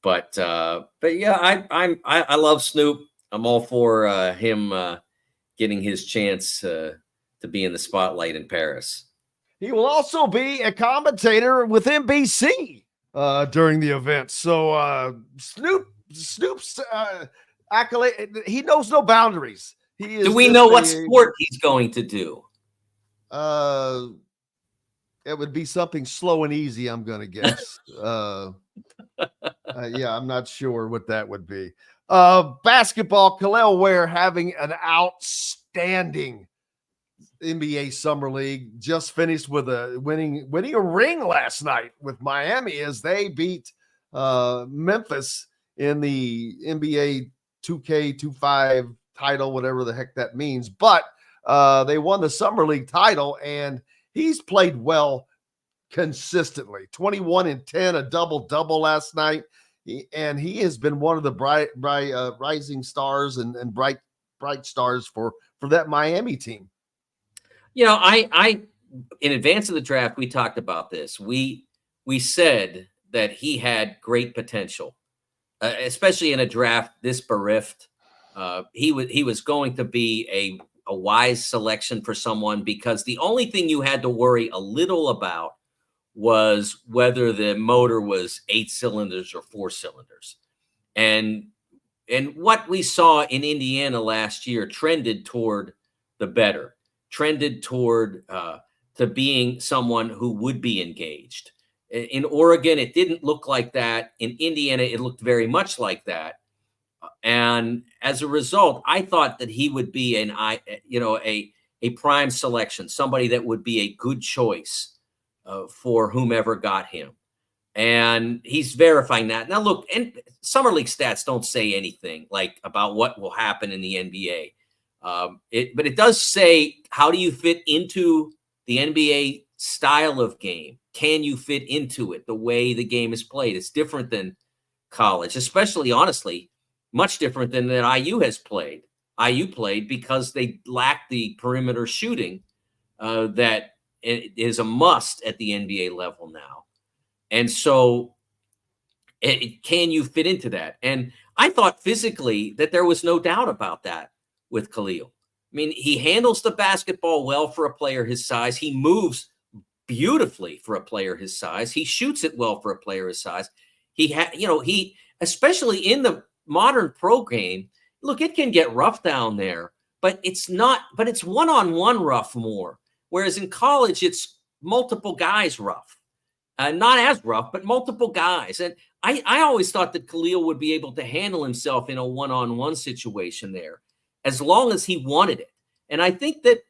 But yeah, I love Snoop. I'm all for him getting his chance to be in the spotlight in Paris. He will also be a commentator with NBC during the event. So Snoop's accolade, he knows no boundaries. Do we know what sport he's going to do? It would be something slow and easy, I'm going to guess. Yeah, I'm not sure what that would be. Basketball, Kel'el Ware having an outstanding NBA Summer League. Just finished with winning a ring last night with Miami as they beat Memphis in the NBA 2K25 title, whatever the heck that means. But they won the Summer League title, and he's played well consistently. 21 and 10, a double-double last night. And he has been one of the rising stars and bright stars for that Miami team. I in advance of the draft, we talked about this. We said that he had great potential, especially in a draft this bereft. He was going to be a wise selection for someone, because the only thing you had to worry a little about was whether the motor was 8 cylinders or 4 cylinders. And what we saw in Indiana last year trended toward the better, trended toward to being someone who would be engaged. In Oregon, it didn't look like that. In Indiana, it looked very much like that. And as a result, I thought that he would be a prime selection, somebody that would be a good choice for whomever got him. And he's verifying that. Now, look, and Summer League stats don't say anything like about what will happen in the NBA. But it does say, how do you fit into the NBA style of game? Can you fit into it the way the game is played? It's different than college, especially, honestly, much different than that IU has played. IU played because they lack the perimeter shooting that is a must at the NBA level now. And so can you fit into that? And I thought physically that there was no doubt about that with Kel'el. I mean, he handles the basketball well for a player his size. He moves beautifully for a player his size. He shoots it well for a player his size. He especially in the modern pro game, look, it can get rough down there, but it's one-on-one rough more. Whereas in college, it's multiple guys rough. Not as rough, but multiple guys. And I always thought that Kel'el would be able to handle himself in a one-on-one situation there, as long as he wanted it. And I think that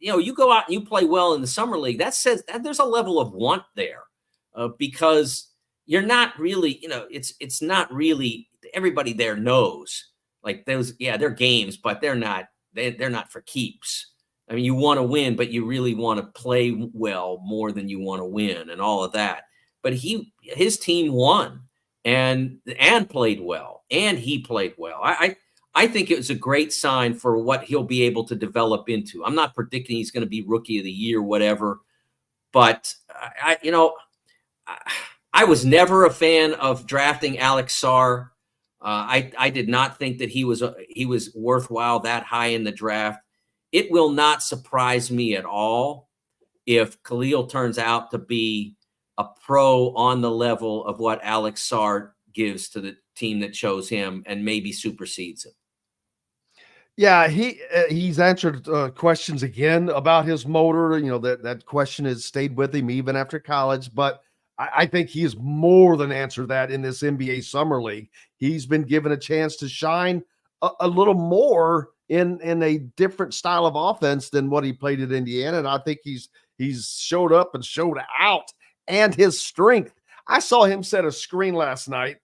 you go out and you play well in the Summer League, that says that there's a level of want there, because you're not really, it's not really, everybody there knows, like those, they're games, but they're not for keeps. I mean, you want to win, but you really want to play well more than you want to win and all of that. But his team won. and played well, and he played well. I think it was a great sign for what he'll be able to develop into. I'm not predicting he's going to be rookie of the year, whatever, but I was never a fan of drafting Alex Sarr. I did not think that he was worthwhile that high in the draft. It will not surprise me at all if Khalil turns out to be a pro on the level of what Alex Sarr gives to the team that chose him and maybe supersedes him. Yeah, he's answered questions again about his motor. That question has stayed with him even after college, but I think he has more than answered that in this NBA Summer League. He's been given a chance to shine a little more in a different style of offense than what he played at Indiana, and I think he's showed up and showed out, and his strength. I saw him set a screen last night,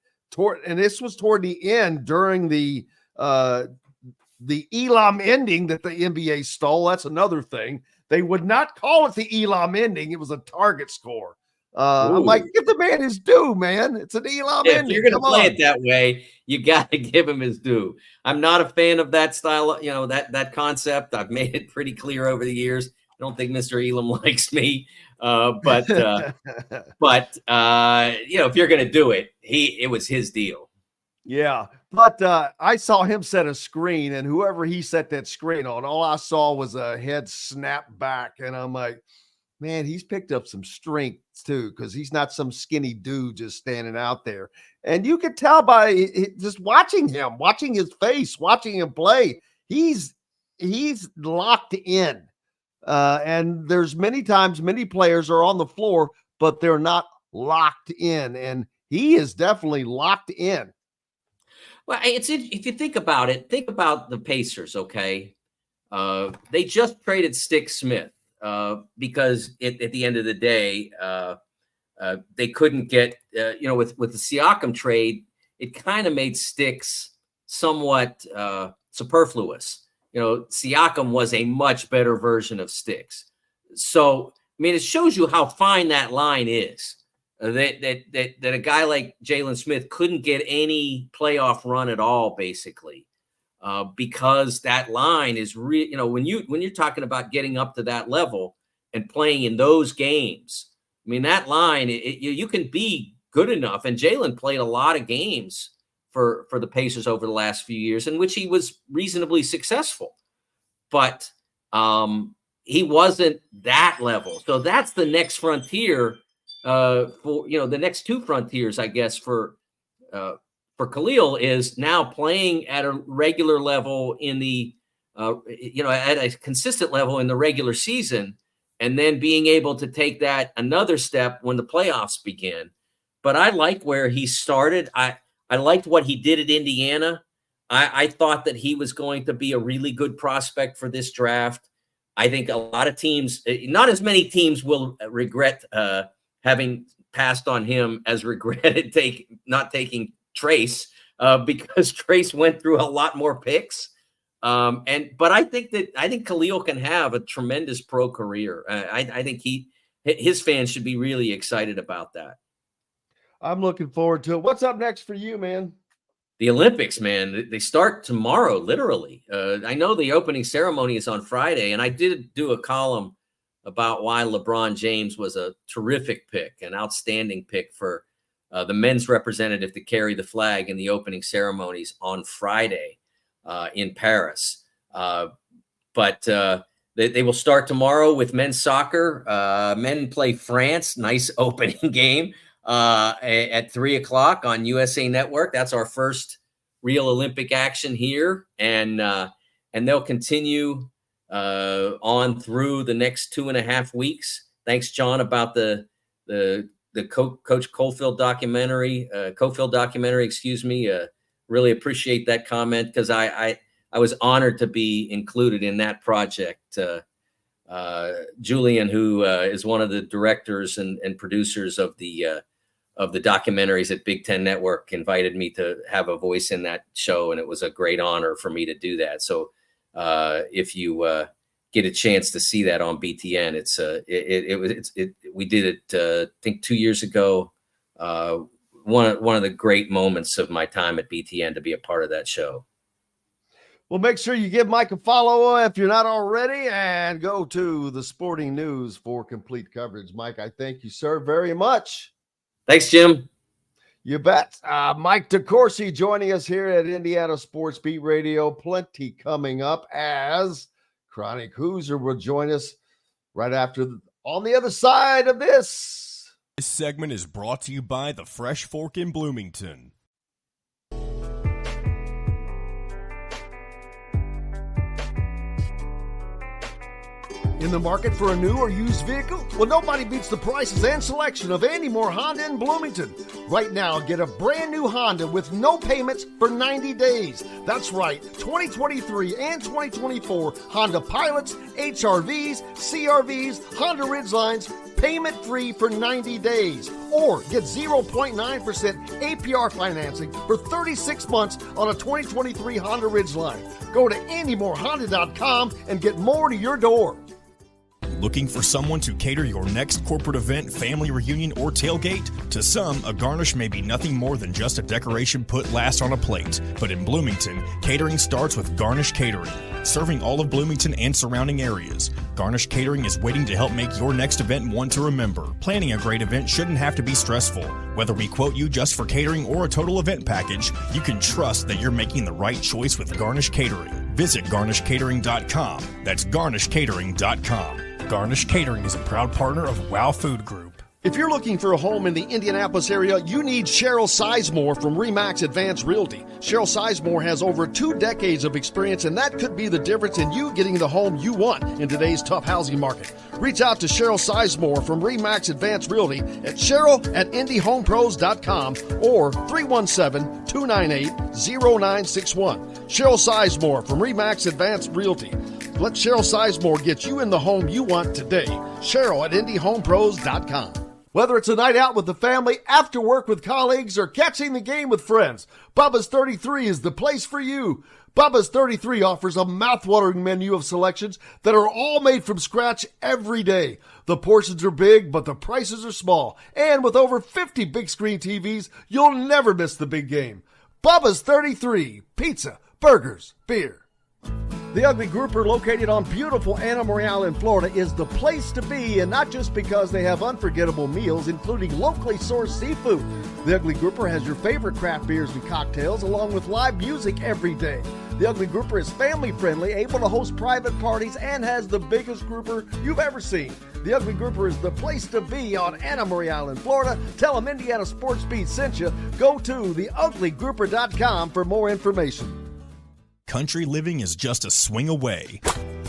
and this was toward the end during the Elam ending that the NBA stole. That's another thing. They would not call it the Elam ending. It was a target score. I'm like, give the man his due, man. It's an Elam ending. If you're going to play it that way, you got to give him his due. I'm not a fan of that style, that concept. I've made it pretty clear over the years. I don't think Mr. Elam likes me, but if you're going to do it, it was his deal. Yeah, but I saw him set a screen, and whoever he set that screen on, all I saw was a head snap back, and I'm like, man, he's picked up some strength too, because he's not some skinny dude just standing out there. And you could tell by just watching him, watching his face, watching him play, he's locked in. And there's many times many players are on the floor, but they're not locked in, and he is definitely locked in. Well, if you think about it, think about the Pacers, okay? They just traded Stick Smith because at the end of the day, they couldn't get, with the Siakam trade, it kind of made Sticks somewhat superfluous. Siakam was a much better version of Sticks. So, it shows you how fine that line is. That a guy like Jalen Smith couldn't get any playoff run at all, basically, because that line is real. When you're talking about getting up to that level and playing in those games, that line you can be good enough. And Jalen played a lot of games for the Pacers over the last few years, in which he was reasonably successful, but he wasn't that level. So that's the next frontier. For the next two frontiers, I guess, for Khalil is now playing at a regular level in the at a consistent level in the regular season, and then being able to take that another step when the playoffs begin. But I like where he started. I liked what he did at Indiana. I thought that he was going to be a really good prospect for this draft. I think a lot of teams, not as many teams, will regret having passed on him as regretted not taking Trace, because Trace went through a lot more picks. But I think Khalil can have a tremendous pro career. I think his fans should be really excited about that. I'm looking forward to it. What's up next for you, man? The Olympics, man. They start tomorrow, literally. I know the opening ceremony is on Friday, and I did do a column about why LeBron James was a terrific pick, an outstanding pick for the men's representative to carry the flag in the opening ceremonies on Friday in Paris. But they will start tomorrow with men's soccer. Men play France. Nice opening game at 3:00 on USA Network. That's our first real Olympic action here. And they'll continue on through the next 2.5 weeks. Thanks, John, about the Coach Cofield documentary. Really appreciate that comment, because I was honored to be included in that project. Julian, who is one of the directors and producers of the documentaries at Big Ten Network, invited me to have a voice in that show, and it was a great honor for me to do that. So if you get a chance to see that on BTN, we did it I think 2 years ago one of the great moments of my time at BTN to be a part of that show. Well, make sure you give Mike a follow if you're not already, and go to the Sporting News for complete coverage. Mike, I thank you, sir, very much. Thanks, Jim. You bet. Mike DeCourcy joining us here at Indiana Sports Beat Radio. Plenty coming up as Chronic Hoosier will join us right after on the other side of this. This segment is brought to you by the Fresh Fork in Bloomington. In the market for a new or used vehicle? Well, nobody beats the prices and selection of Andy Moore Honda in Bloomington. Right now, get a brand new Honda with no payments for 90 days. That's right, 2023 and 2024 Honda Pilots, HRVs, CRVs, Honda Ridgelines, payment-free for 90 days. Or get 0.9% APR financing for 36 months on a 2023 Honda Ridgeline. Go to AndyMooreHonda.com and get more to your door. Looking for someone to cater your next corporate event, family reunion, or tailgate? To some, a garnish may be nothing more than just a decoration put last on a plate. But in Bloomington, catering starts with Garnish Catering. Serving all of Bloomington and surrounding areas, Garnish Catering is waiting to help make your next event one to remember. Planning a great event shouldn't have to be stressful. Whether we quote you just for catering or a total event package, you can trust that you're making the right choice with Garnish Catering. Visit garnishcatering.com. That's garnishcatering.com. Garnish Catering is a proud partner of WOW Food Group. If you're looking for a home in the Indianapolis area, you need Cheryl Sizemore from RE/MAX Advanced Realty. Cheryl Sizemore has over 2 decades of experience, and that could be the difference in you getting the home you want in today's tough housing market. Reach out to Cheryl Sizemore from RE/MAX Advanced Realty at cheryl@indyhomepros.com or 317-298-0961. Cheryl Sizemore from RE/MAX Advanced Realty. Let Cheryl Sizemore get you in the home you want today. Cheryl at IndyHomePros.com. Whether it's a night out with the family, after work with colleagues, or catching the game with friends, Bubba's 33 is the place for you. Bubba's 33 offers a mouthwatering menu of selections that are all made from scratch every day. The portions are big, but the prices are small. And with over 50 big screen TVs, you'll never miss the big game. Bubba's 33, pizza, burgers, beer. The Ugly Grouper, located on beautiful Anna Memorial in Florida, is the place to be, and not just because they have unforgettable meals, including locally sourced seafood. The Ugly Grouper has your favorite craft beers and cocktails, along with live music every day. The Ugly Grouper is family-friendly, able to host private parties, and has the biggest grouper you've ever seen. The Ugly Grouper is the place to be on Anna Memorial in Florida. Tell them Indiana Sports Beat sent you. Go to theuglygrouper.com for more information. Country living is just a swing away.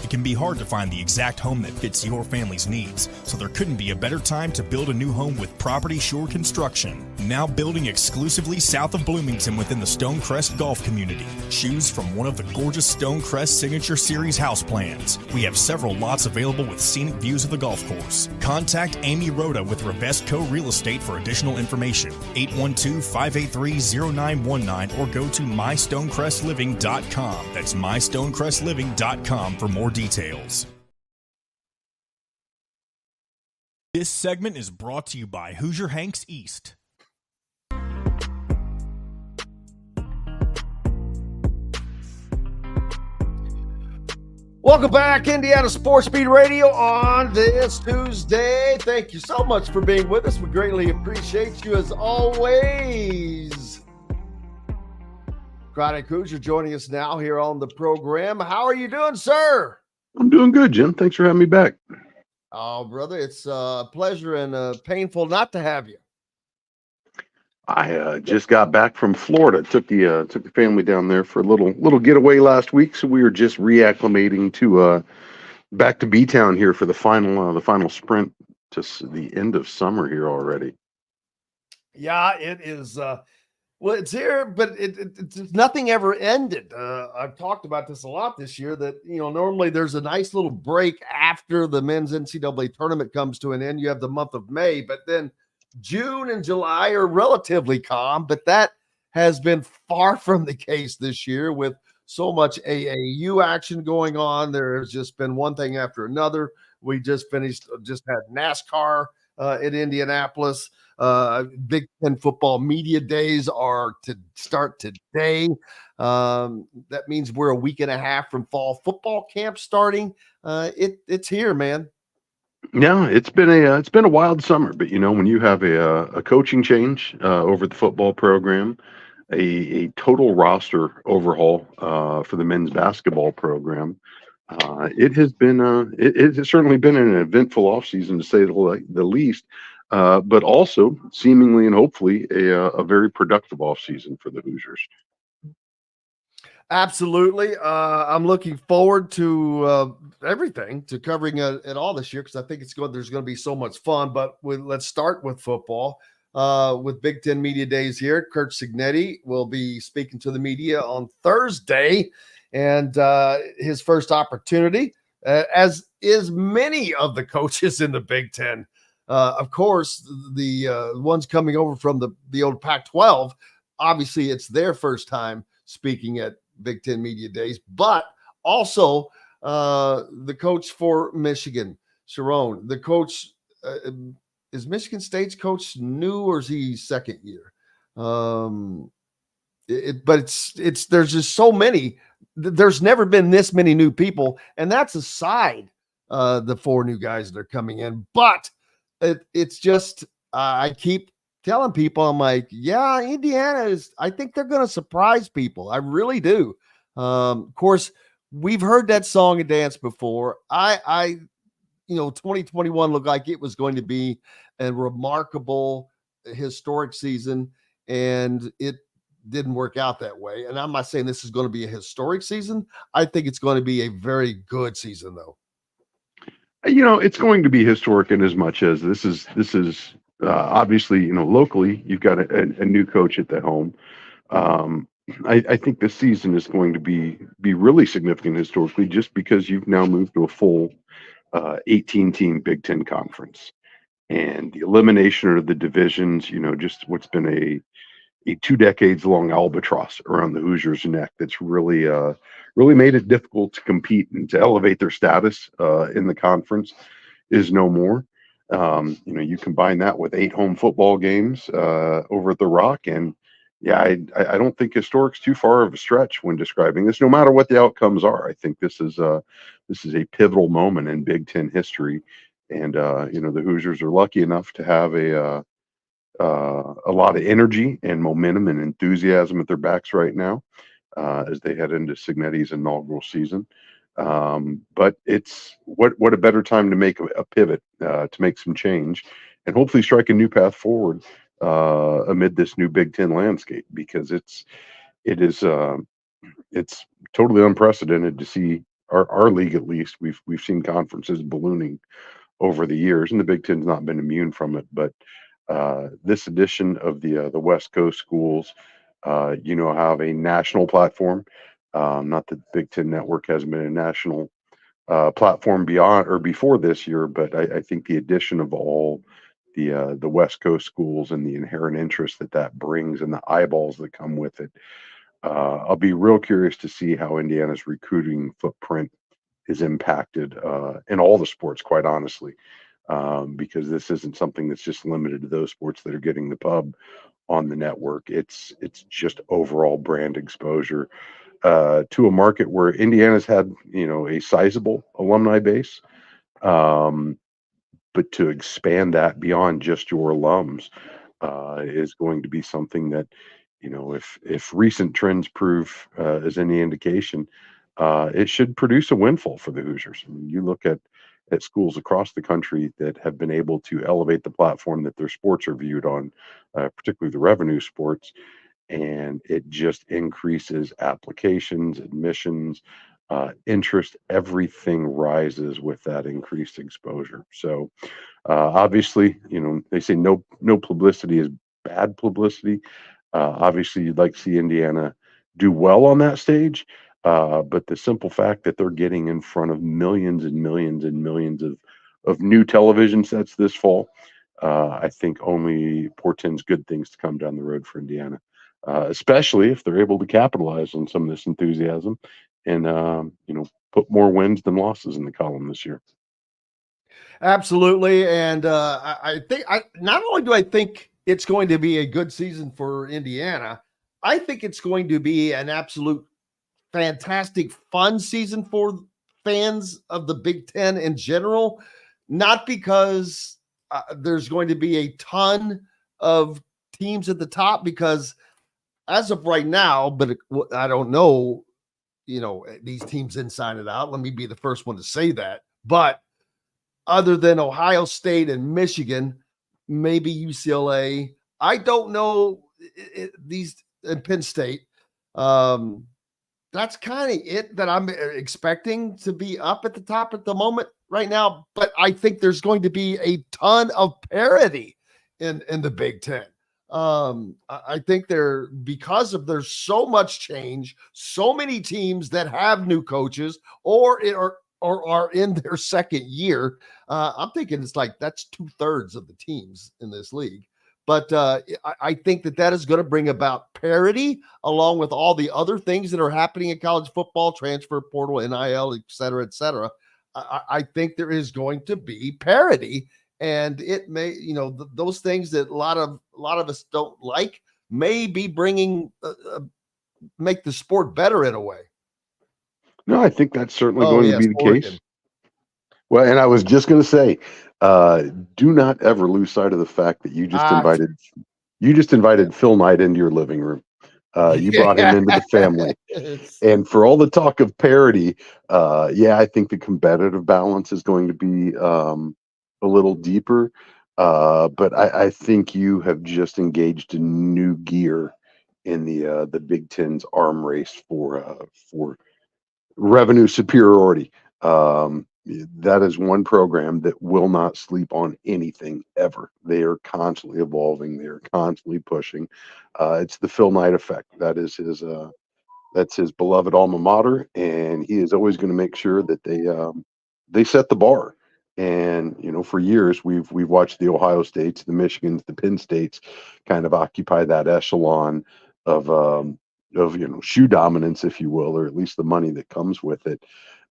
It can be hard to find the exact home that fits your family's needs, so there couldn't be a better time to build a new home with Property Shore Construction. Now building exclusively south of Bloomington within the Stonecrest Golf Community. Choose from one of the gorgeous Stonecrest Signature Series house plans. We have several lots available with scenic views of the golf course. Contact Amy Rhoda with Revesco Real Estate for additional information. 812-583-0919 or go to mystonecrestliving.com. That's mystonecrestliving.com for more details. This segment is brought to you by Hoosier Hanks East. Welcome back, Indiana Sports Beat Radio on this Tuesday. Thank you so much for being with us. We greatly appreciate you as always. Chronic Hoosier joining us now here on the program. How are you doing, sir? I'm doing good, Jim. Thanks for having me back. Oh, brother, it's a pleasure and painful not to have you. I just got back from Florida. Took the family down there for a little getaway last week, so we were just reacclimating to back to B-Town here for the final sprint to the end of summer here already. Yeah, it is. Well, it's here, but it's nothing ever ended. I've talked about this a lot this year that, normally there's a nice little break after the men's NCAA tournament comes to an end. You have the month of May, but then June and July are relatively calm, but that has been far from the case this year with so much AAU action going on. There has just been one thing after another. We just had NASCAR in Indianapolis. Big Ten football media days are to start today. That means we're a week and a half from fall football camp starting. It's here, man. Yeah, it's been a wild summer, but when you have a coaching change over the football program, a total roster overhaul for the men's basketball program, it has certainly been an eventful offseason to say the least, but also seemingly and hopefully a very productive offseason for the Hoosiers. Absolutely. I'm looking forward to everything, to covering it all this year, because I think there's going to be so much fun. But let's start with football. With Big Ten Media Days here, Curt Cignetti will be speaking to the media on Thursday, and his first opportunity, as is many of the coaches in the Big Ten. Of course, the ones coming over from the old Pac-12, obviously it's their first time speaking at Big Ten Media Days, but also the coach for Michigan, Sharon, the coach. Is Michigan State's coach new, or is he second year? But there's just so many. There's never been this many new people, and that's aside the 4 new guys that are coming in. But it's just I keep telling people, I'm like, yeah, Indiana I think they're going to surprise people. I really do. Of course, we've heard that song and dance before. 2021 looked like it was going to be a remarkable, historic season, and it didn't work out that way. And I'm not saying this is going to be a historic season. I think it's going to be a very good season, though. It's going to be historic in as much as this is obviously, locally, you've got a new coach at the home. I think this season is going to be really significant historically, just because you've now moved to a full 18-team Big Ten conference, and the elimination of the divisions, just what's been a 2 decades long albatross around the Hoosiers' neck that's really made it difficult to compete and to elevate their status in the conference is no more. You combine that with 8 home football games over at the Rock, and yeah, I don't think historic's too far of a stretch when describing this, no matter what the outcomes are. I think this is a pivotal moment in Big Ten history, and the Hoosiers are lucky enough to have a lot of energy and momentum and enthusiasm at their backs right now as they head into Cignetti's inaugural season. But it's what a better time to make a pivot, to make some change, and hopefully strike a new path forward amid this new Big Ten landscape, because it's totally unprecedented to see our league. At least we've seen conferences ballooning over the years, and the Big Ten's not been immune from it. But this edition of the West Coast schools, have a national platform. Not that the Big Ten Network hasn't been a national platform beyond or before this year, but I think the addition of all the West Coast schools and the inherent interest that brings and the eyeballs that come with it, I'll be real curious to see how Indiana's recruiting footprint is impacted in all the sports, quite honestly, because this isn't something that's just limited to those sports that are getting the pub on the network. It's just overall brand exposure to a market where Indiana's had a sizable alumni base, but to expand that beyond just your alums is going to be something that, if recent trends prove as any indication, it should produce a windfall for the Hoosiers. I mean, you look at schools across the country that have been able to elevate the platform that their sports are viewed on, particularly the revenue sports, and it just increases applications, admissions, interest. Everything rises with that increased exposure. So obviously, they say no publicity is bad publicity. Obviously, you'd like to see Indiana do well on that stage, but the simple fact that they're getting in front of millions and millions and millions of new television sets this fall, I think only portends good things to come down the road for Indiana, especially if they're able to capitalize on some of this enthusiasm and put more wins than losses in the column this year. Absolutely. And I think not only do I think it's going to be a good season for Indiana, I think it's going to be an absolute fantastic fun season for fans of the Big Ten in general, not because there's going to be a ton of teams at the top, because as of right now, but I don't know, these teams inside and out. Let me be the first one to say that. But other than Ohio State and Michigan, maybe UCLA, I don't know these and Penn State. That's kind of it that I'm expecting to be up at the top at the moment right now. But I think there's going to be a ton of parity in the Big Ten. I think because there's so much change, so many teams that have new coaches or are in their second year. I'm thinking it's like that's 2/3 of the teams in this league. But I think that is going to bring about parity, along with all the other things that are happening in college football, transfer portal, NIL, et cetera, et cetera. I think there is going to be parity, and it may, those things that a lot of us don't like may be bringing make the sport better in a way. No, I think that's certainly going to be the Oregon. case. Well, and I was just going to say, do not ever lose sight of the fact that you just invited Phil Knight into your living room. You brought him into the family. And for all the talk of parity, I think the competitive balance is going to be a little deeper. But I think you have just engaged in new gear in the Big Ten's arm race for revenue superiority. That is one program that will not sleep on anything ever. They are constantly evolving. They are constantly pushing. It's the Phil Knight effect. That's his beloved alma mater, and he is always going to make sure that they set the bar. And for years we've watched the Ohio States, the Michigans, the Penn States kind of occupy that echelon of shoe dominance, if you will, or at least the money that comes with it.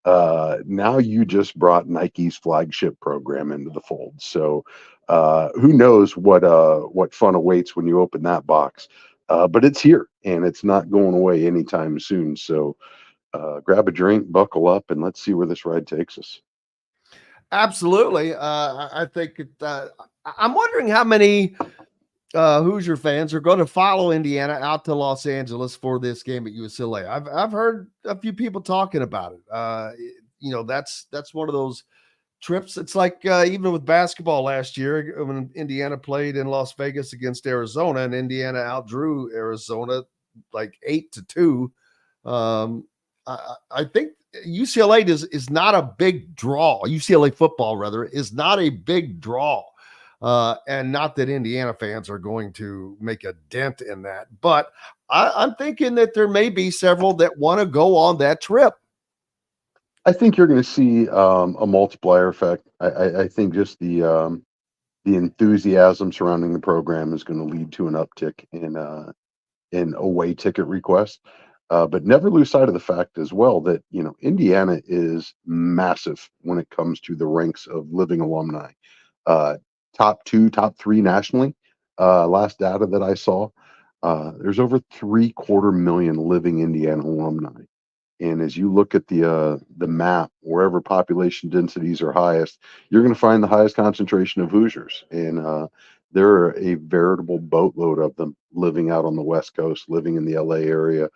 Now you just brought Nike's flagship program into the fold. So who knows what fun awaits when you open that box. But it's here and it's not going away anytime soon. So grab a drink, buckle up, and let's see where this ride takes us. Absolutely. I think I'm wondering how many Hoosier fans are going to follow Indiana out to Los Angeles for this game at UCLA. I've heard a few people talking about it. That's one of those trips. It's like even with basketball last year when Indiana played in Las Vegas against Arizona, and Indiana outdrew Arizona like 8-2. I think UCLA is not a big draw. UCLA football, rather, is not a big draw. And not that Indiana fans are going to make a dent in that, but I'm thinking that there may be several that want to go on that trip. I think you're going to see a multiplier effect. I think just the enthusiasm surrounding the program is going to lead to an uptick in away ticket requests. But never lose sight of the fact as well that Indiana is massive when it comes to the ranks of living alumni. Top 2, top 3 nationally. Last data that I saw, there's over 750,000 living Indiana alumni. And as you look at the map, wherever population densities are highest, you're going to find the highest concentration of Hoosiers. And there are a veritable boatload of them living out on the West Coast, living in the LA area.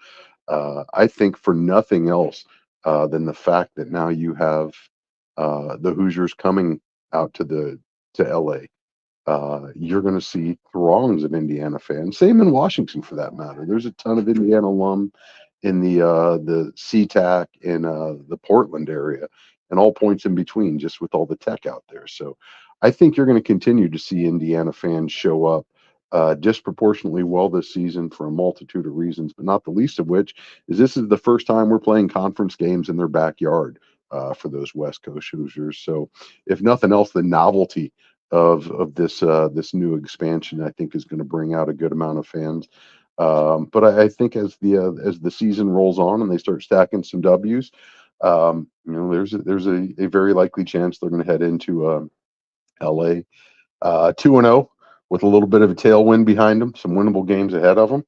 I think for nothing else than the fact that now you have the Hoosiers coming out to LA. You're going to see throngs of Indiana fans. Same in Washington, for that matter. There's a ton of Indiana alum in the SeaTac in the Portland area, and all points in between, just with all the tech out there. So I think you're going to continue to see Indiana fans show up disproportionately well this season for a multitude of reasons, but not the least of which is this is the first time we're playing conference games in their backyard for those West Coast Hoosiers. So if nothing else, the novelty of this new expansion, I think, is going to bring out a good amount of fans. But I think as the season rolls on and they start stacking some W's, there's a very likely chance they're going to head into LA 2-0 with a little bit of a tailwind behind them, some winnable games ahead of them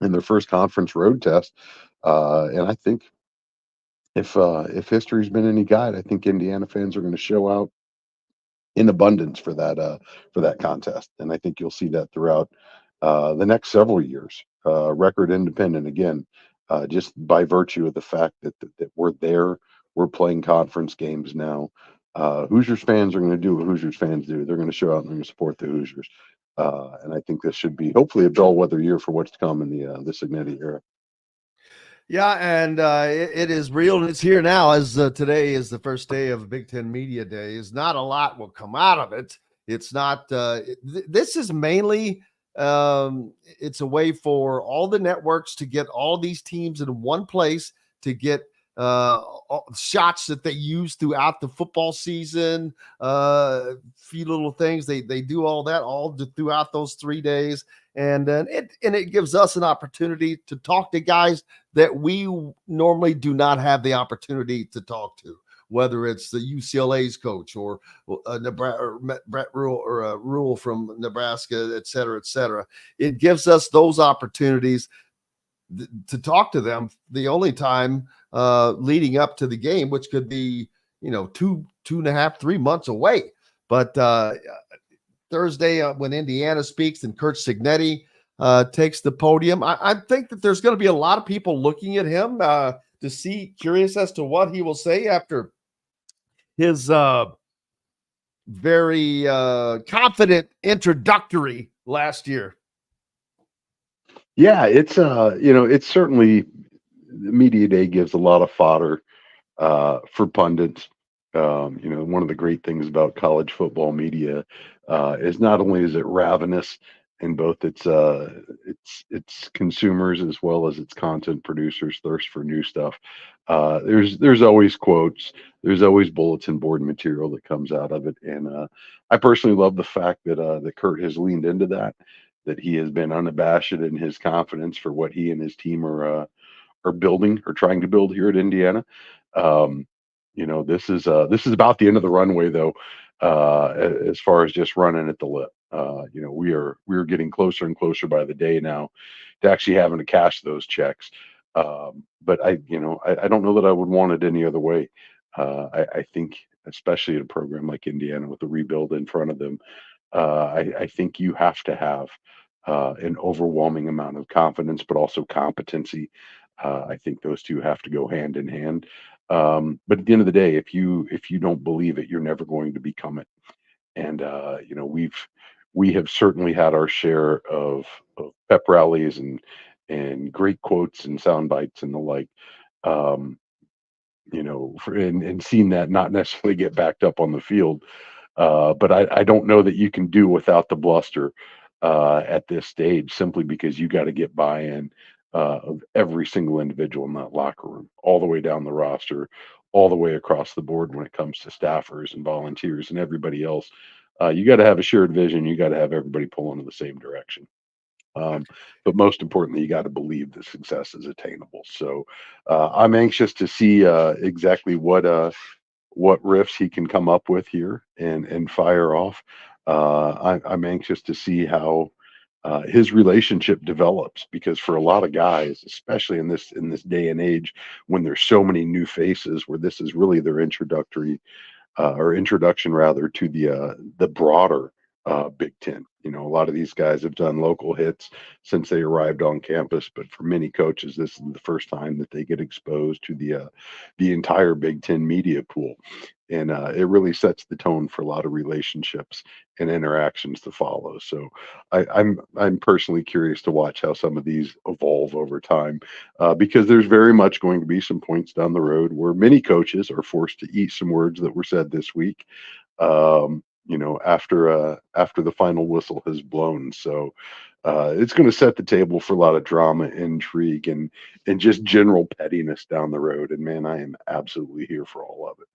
in their first conference road test. And I think if history's been any guide, I think Indiana fans are going to show out in abundance for that contest, and I think you'll see that throughout the next several years. Record independent again, just by virtue of the fact that we're there, we're playing conference games now. Hoosiers fans are going to do what Hoosiers fans do. They're going to show out and they're going to support the Hoosiers, and I think this should be hopefully a bellwether year for what's to come in the Cignetti era. Yeah, and it is real, and it's here now. As today is the first day of Big Ten Media Days, not a lot will come out of it. It's not. This is mainly. It's a way for all the networks to get all these teams in one place to get shots that they use throughout the football season. Few little things they do all that throughout those 3 days, and then it gives us an opportunity to talk to guys that we normally do not have the opportunity to talk to, whether it's the UCLA's coach or Brett Rule from Nebraska, et cetera, et cetera. It gives us those opportunities to talk to them the only time leading up to the game, which could be, 2.5, 3 months away. But Thursday when Indiana speaks and Curt Cignetti takes the podium, I think that there's going to be a lot of people looking at him curious as to what he will say after his very confident introductory last year. Yeah, it's certainly media day gives a lot of fodder for pundits. One of the great things about college football media is not only is it ravenous in both its consumers as well as its content producers' thirst for new stuff. There's always quotes, there's always bulletin board material that comes out of it, and I personally love the fact that Curt has leaned into that he has been unabashed in his confidence for what he and his team are building or trying to build here at Indiana. This is about the end of the runway though, as far as just running at the lip. We are getting closer and closer by the day now to actually having to cash those checks. But I don't know that I would want it any other way. I think, especially at a program like Indiana with the rebuild in front of them, I think you have to have an overwhelming amount of confidence, but also competency. I think those two have to go hand in hand. But at the end of the day, if you don't believe it, you're never going to become it. And we have certainly had our share of pep rallies and great quotes and sound bites and the like. And seen that not necessarily get backed up on the field. But I don't know that you can do without the bluster at this stage, simply because you got to get buy-in of every single individual in that locker room, all the way down the roster, all the way across the board when it comes to staffers and volunteers and everybody else. You got to have a shared vision. You got to have everybody pulling in the same direction. But most importantly, you got to believe the success is attainable. So I'm anxious to see exactly what riffs he can come up with here and fire off. I'm anxious to see how his relationship develops, because for a lot of guys, especially in this day and age, when there's so many new faces, where this is really their introduction rather to the broader Big Ten. A lot of these guys have done local hits since they arrived on campus, but for many coaches, this is the first time that they get exposed to the entire Big Ten media pool, and it really sets the tone for a lot of relationships and interactions to follow. So I'm personally curious to watch how some of these evolve over time, because there's very much going to be some points down the road where many coaches are forced to eat some words that were said this week. After the final whistle has blown. So it's going to set the table for a lot of drama, intrigue, and just general pettiness down the road. And man, I am absolutely here for all of it.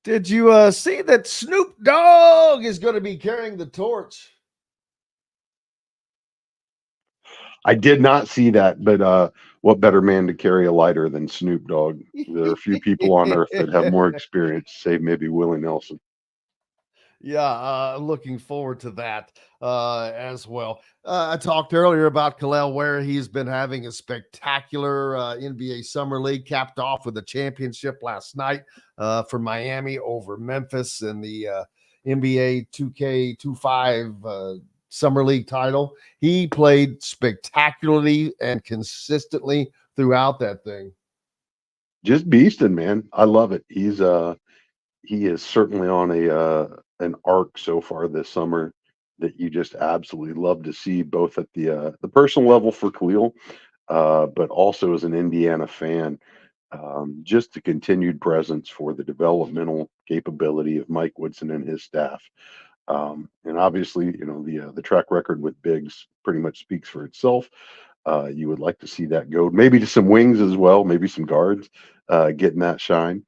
Did you see that Snoop Dogg is going to be carrying the torch? I did not see that, but what better man to carry a lighter than Snoop Dogg? There are a few people on earth that have more experience, save maybe Willie Nelson. Yeah, looking forward to that as well. I talked earlier about Khalil Ware. He's been having a spectacular NBA Summer League, capped off with a championship last night for Miami over Memphis in the NBA 2K25 Summer League title. He played spectacularly and consistently throughout that thing. Just beasting, man. I love it. He is certainly on an arc so far this summer that you just absolutely love to see, both at the personal level for Khalil, but also as an Indiana fan. Just the continued presence for the developmental capability of Mike Woodson and his staff. And obviously, the track record with bigs pretty much speaks for itself. You would like to see that go maybe to some wings as well, maybe some guards getting that shine.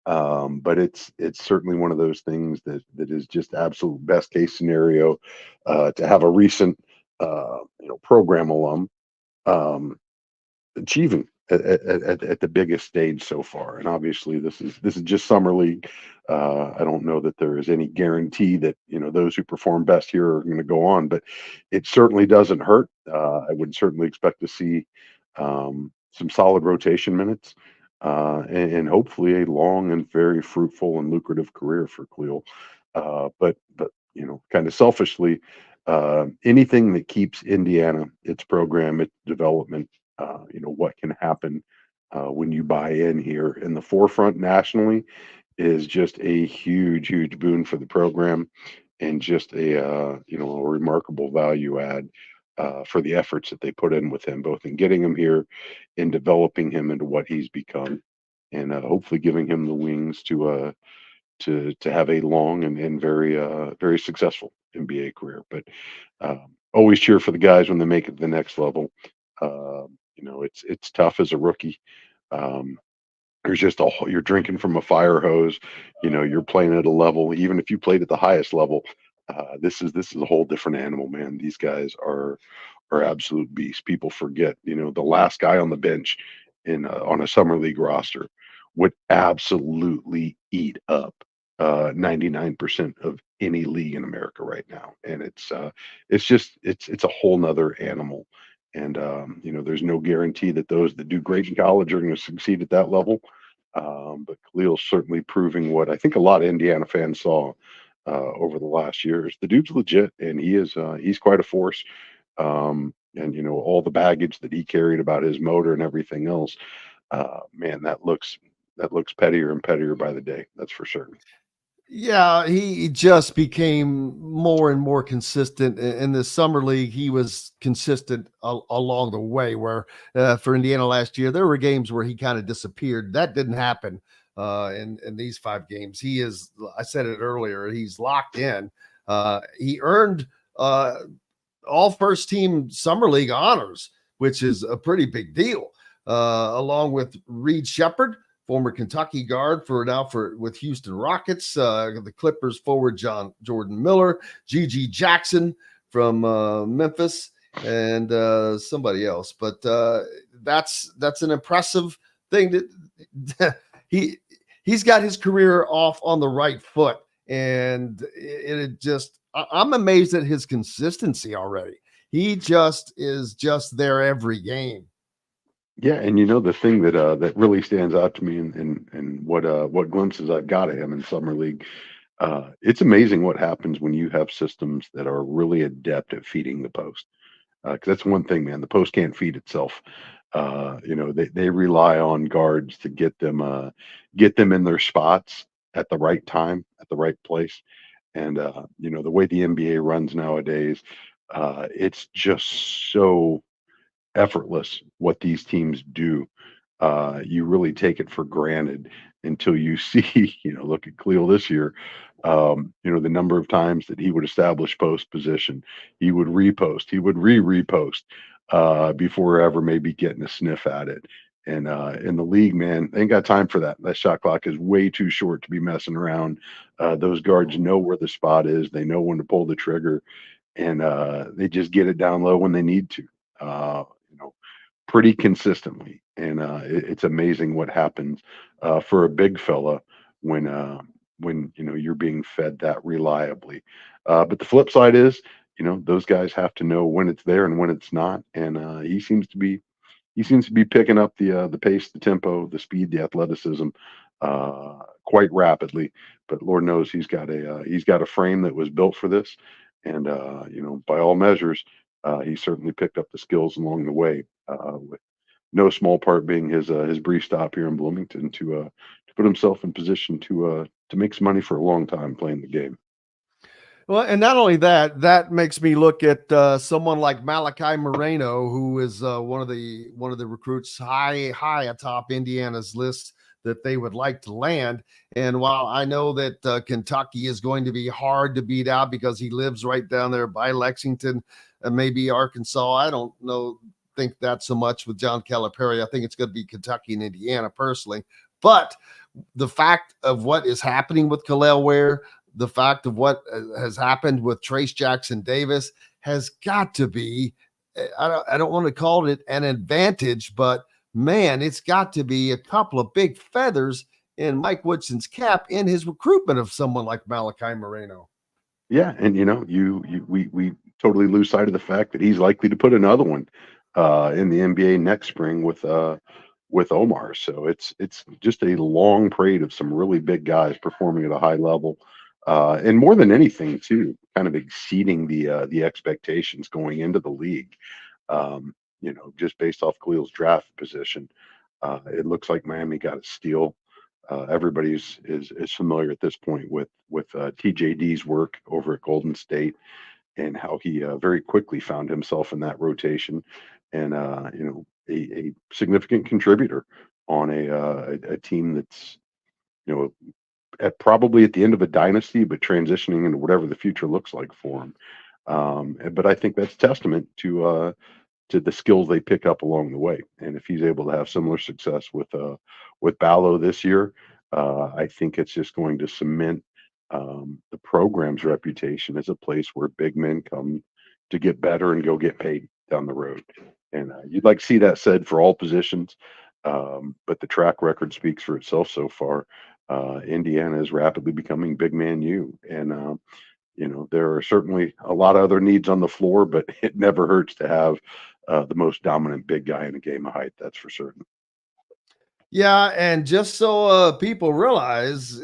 But it's certainly one of those things that is just absolute best case scenario to have a recent program alum achieving at the biggest stage so far. And obviously this is just summer league. I don't know that there is any guarantee that those who perform best here are going to go on, but it certainly doesn't hurt. I would certainly expect to see some solid rotation minutes and hopefully a long and very fruitful and lucrative career for Khalil. But kind of selfishly, anything that keeps Indiana, its program, its development, what can happen when you buy in here in the forefront nationally is just a huge, huge boon for the program, and just a remarkable value add for the efforts that they put in with him, both in getting him here, in developing him into what he's become, and hopefully giving him the wings to have a long and very very successful NBA career. But always cheer for the guys when they make it to the next level. It's tough as a rookie. There's just you're drinking from a fire hose. You're playing at a level, even if you played at the highest level. This is a whole different animal, man. These guys are absolute beasts. People forget, the last guy on the bench on a summer league roster would absolutely eat up 99% of any league in America right now, and it's a whole nother animal. And there's no guarantee that those that do great in college are going to succeed at that level. But Khalil's certainly proving what I think a lot of Indiana fans saw over the last years. The dude's legit, and he's quite a force. And all the baggage that he carried about his motor and everything else, man, that looks pettier and pettier by the day. That's for certain. Yeah, he just became more and more consistent in the summer league. He was consistent along the way, where for Indiana last year, there were games where he kind of disappeared. That didn't happen in these 5 games. He is, I said it earlier, he's locked in. He earned all first team summer league honors, which is a pretty big deal, along with Reed Shepard, former Kentucky guard with Houston Rockets, the Clippers forward Jordan Miller, Gigi Jackson from Memphis, and somebody else. But that's an impressive thing that he's got his career off on the right foot, and I'm amazed at his consistency already. He just is there every game. Yeah, and the thing that really stands out to me, and what glimpses I've got of him in summer league, it's amazing what happens when you have systems that are really adept at feeding the post. Because that's one thing, man. The post can't feed itself. They rely on guards to get them in their spots at the right time, at the right place. And the way the NBA runs nowadays, it's just so effortless what these teams do. You really take it for granted until you see, look at Khalil this year. The number of times that he would establish post position, he would repost, he would repost before ever maybe getting a sniff at it. And in the league, man, they ain't got time for that. That shot clock is way too short to be messing around. Those guards know where the spot is. They know when to pull the trigger, and they just get it down low when they need to. pretty consistently. And it's amazing what happens for a big fella when you're being fed that reliably. But the flip side is, those guys have to know when it's there and when it's not. And he seems to be picking up the pace, the tempo, the speed, the athleticism quite rapidly. But Lord knows he's got a frame that was built for this. And by all measures, he certainly picked up the skills along the way. With no small part being his brief stop here in Bloomington to put himself in position to make some money for a long time playing the game. Well, and not only that makes me look at someone like Malachi Moreno, who is one of the recruits high atop Indiana's list that they would like to land. And while I know that Kentucky is going to be hard to beat out because he lives right down there by Lexington, maybe Arkansas, I don't think that so much with John Calipari. I think it's going to be Kentucky and Indiana personally. But the fact of what is happening with Khalil Ware, the fact of what has happened with Trace Jackson Davis has got to be, I don't want to call it an advantage, but man, it's got to be a couple of big feathers in Mike Woodson's cap in his recruitment of someone like Malachi Moreno. Yeah. And, we totally lose sight of the fact that he's likely to put another one in the NBA next spring with Omar. So it's just a long parade of some really big guys performing at a high level. And more than anything, too, kind of exceeding the expectations going into the league. Just based off Khalil's draft position, it looks like Miami got a steal. Everybody is familiar at this point with TJD's work over at Golden State and how he very quickly found himself in that rotation and a significant contributor on a team that's probably at the end of a dynasty, but transitioning into whatever the future looks like for him. But I think that's testament to the skills they pick up along the way. And if he's able to have similar success with Ballo this year, I think it's just going to cement the program's reputation as a place where big men come to get better and go get paid down the road. And you'd like to see that said for all positions. But the track record speaks for itself so far. Indiana is rapidly becoming big man U. And, there are certainly a lot of other needs on the floor, but it never hurts to have the most dominant big guy in a game of height. That's for certain. Yeah. And just so people realize,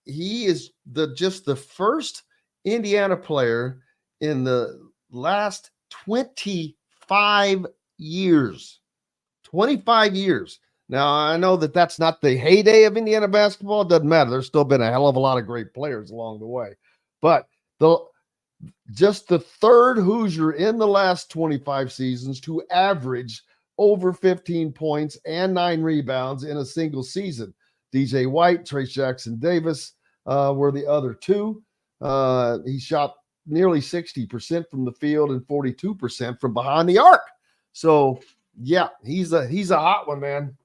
he is just the first Indiana player in the last 25 years. 25 years. Now, I know that that's not the heyday of Indiana basketball. It doesn't matter. There's still been a hell of a lot of great players along the way. But just the third Hoosier in the last 25 seasons to average over 15 points and 9 rebounds in a single season. DJ White, Trace Jackson Davis were the other two. He shot nearly 60% from the field and 42% from behind the arc. So, yeah, he's a hot one, man.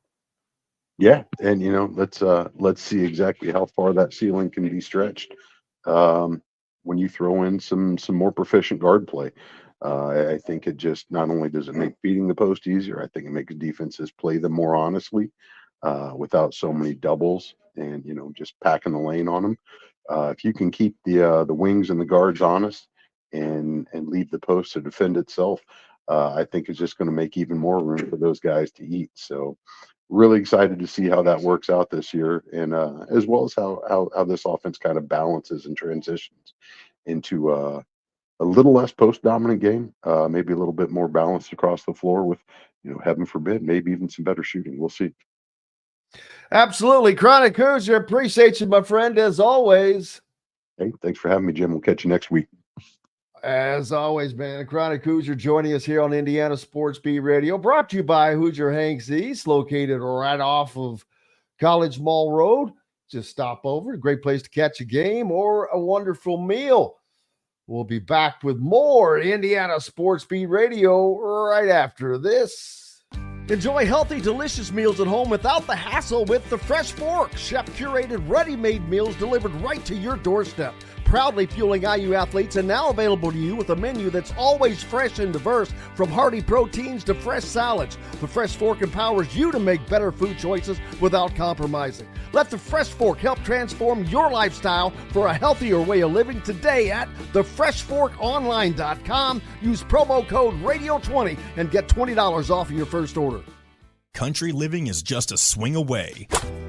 Yeah, and let's see exactly how far that ceiling can be stretched when you throw in some more proficient guard play. I think it just not only does it make beating the post easier, I think it makes defenses play them more honestly without so many doubles and just packing the lane on them. If you can keep the wings and the guards honest and leave the post to defend itself, I think it's just going to make even more room for those guys to eat. So really excited to see how that works out this year, and as well as how this offense kind of balances and transitions into a little less post-dominant game, maybe a little bit more balanced across the floor with, heaven forbid, maybe even some better shooting. We'll see. Absolutely. Chronic Hoosier, appreciate you, my friend, as always. Hey, thanks for having me, Jim. We'll catch you next week. As always, man, Chronic Hoosier joining us here on Indiana Sports Beat Radio, brought to you by Hoosier Hanks East, located right off of College Mall Road. Just stop over. Great place to catch a game or a wonderful meal. We'll be back with more Indiana Sports Beat Radio right after this. Enjoy healthy, delicious meals at home without the hassle with the Fresh Fork. Chef-curated, ready-made meals delivered right to your doorstep. proudly fueling IU athletes and now available to you with a menu that's always fresh and diverse, from hearty proteins to fresh salads. The Fresh Fork empowers you to make better food choices without compromising. Let the Fresh Fork help transform your lifestyle for a healthier way of living today at thefreshforkonline.com. Use promo code RADIO20 and get $20 off of your first order. Country living is just a swing away.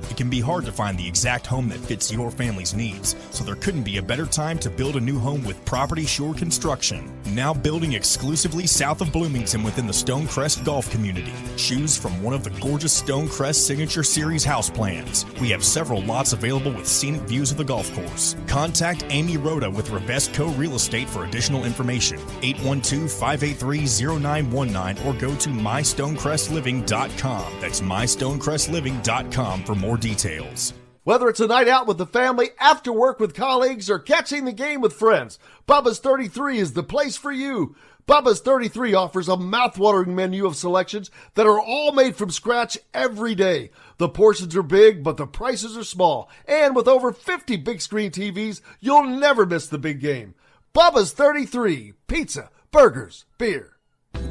It can be hard to find the exact home that fits your family's needs, so there couldn't be a better time to build a new home with Property Shore Construction. Now building exclusively south of Bloomington within the Stonecrest Golf community. Choose from one of the gorgeous Stonecrest Signature Series house plans. We have several lots available with scenic views of the golf course. Contact Amy Rhoda with Revestco Real Estate for additional information. 812-583-0919 or go to mystonecrestliving.com. That's mystonecrestliving.com for more details. Whether it's a night out with the family, after work with colleagues, or catching the game with friends, Bubba's 33 is the place for you. Bubba's 33 offers a mouthwatering menu of selections that are all made from scratch every day. The portions are big, but the prices are small. And with over 50 big screen TVs, you'll never miss the big game. Bubba's 33, pizza, burgers, beer.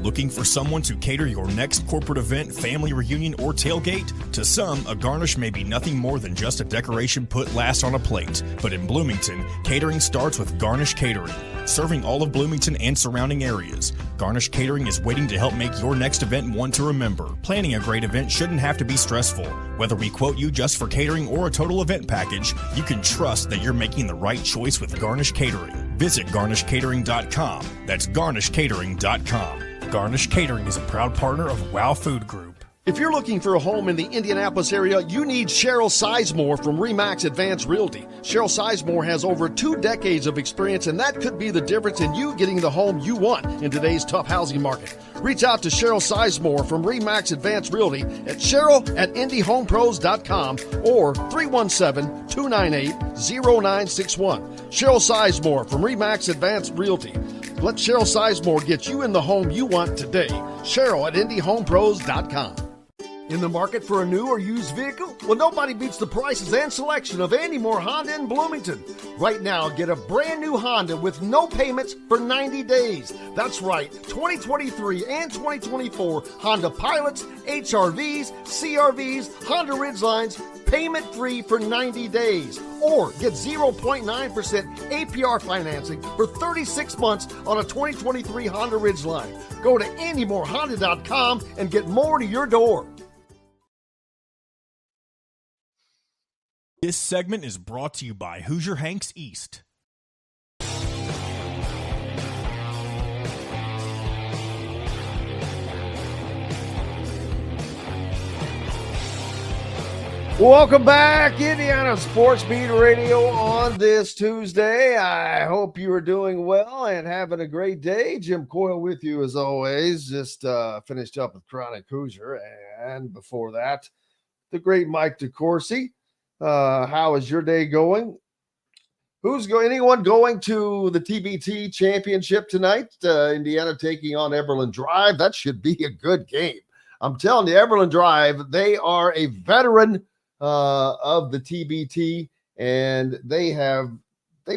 Looking for someone to cater your next corporate event, family reunion, or tailgate? To some, a garnish may be nothing more than just a decoration put last on a plate. But in Bloomington, catering starts with Garnish Catering. Serving all of Bloomington and surrounding areas, Garnish Catering is waiting to help make your next event one to remember. Planning a great event shouldn't have to be stressful. Whether we quote you just for catering or a total event package, you can trust that you're making the right choice with Garnish Catering. Visit garnishcatering.com. That's garnishcatering.com. Garnish Catering is a proud partner of WOW Food Group. If you're looking for a home in the Indianapolis area, you need Cheryl Sizemore from RE/MAX Advanced Realty. Cheryl Sizemore has over 2 decades of experience, and that could be the difference in you getting the home you want in today's tough housing market. Reach out to Cheryl Sizemore from RE/MAX Advanced Realty at cheryl@indiehomepros.com or 317-298-0961. Cheryl Sizemore from RE/MAX Advanced Realty. Let Cheryl Sizemore get you in the home you want today. Cheryl@indiehomepros.com. In the market for a new or used vehicle? Well, nobody beats the prices and selection of Andy Moore Honda in Bloomington. Right now, get a brand new Honda with no payments for 90 days. That's right, 2023 and 2024 Honda Pilots, HRVs, CRVs, Honda Ridgelines, payment-free for 90 days. Or get 0.9% APR financing for 36 months on a 2023 Honda Ridgeline. Go to AndyMooreHonda.com and get more to your door. This segment is brought to you by Hoosier Hanks East. Welcome back, Indiana Sports Beat Radio on this Tuesday. I hope you are doing well and having a great day. Jim Coyle with you as always. Just finished up with Chronic Hoosier, and before that, the great Mike DeCourcy. How is your day going? Anyone going to the TBT championship tonight? Indiana taking on Eberlin Drive. That should be a good game. I'm telling you, Eberlin Drive, they are a veteran of the TBT, and they've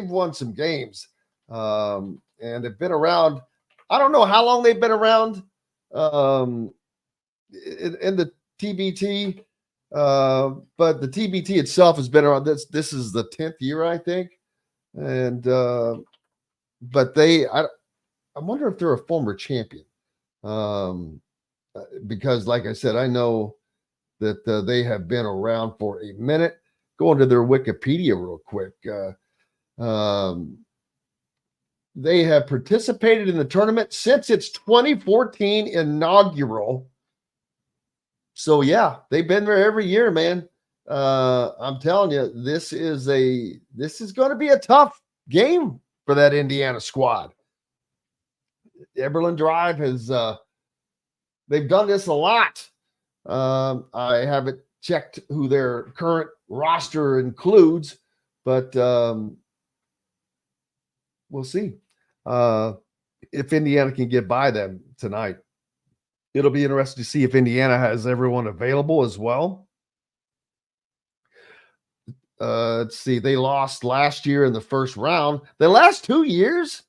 won some games and have been around. I don't know how long they've been around in the TBT. But the TBT itself has been around. This is the 10th year, I think. And but I wonder if they're a former champion. Because like I said, I know that they have been around for a minute. Going to their Wikipedia real quick. They have participated in the tournament since its 2014 inaugural. So yeah, they've been there every year, man. I'm telling you, this is going to be a tough game for that Indiana squad. Eberlin Drive has they've done this a lot. I haven't checked who their current roster includes, but we'll see if Indiana can get by them tonight. It'll be interesting to see if Indiana has everyone available as well. let's see, they lost last year in the first round. The last 2 years,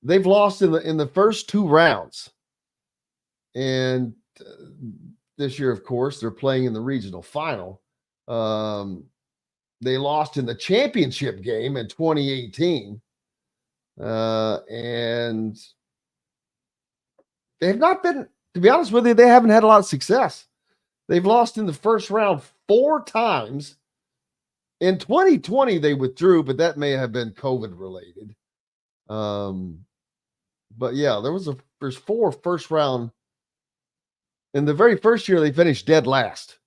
they've lost in the first 2 rounds. And this year, of course, they're playing in the regional final. They lost in the championship game in 2018. And they've not been, to be honest with you, they haven't had a lot of success. They've lost in the first round 4 times. In 2020, they withdrew, but that may have been COVID related. But yeah, there's 4 first round. In the very first year, they finished dead last.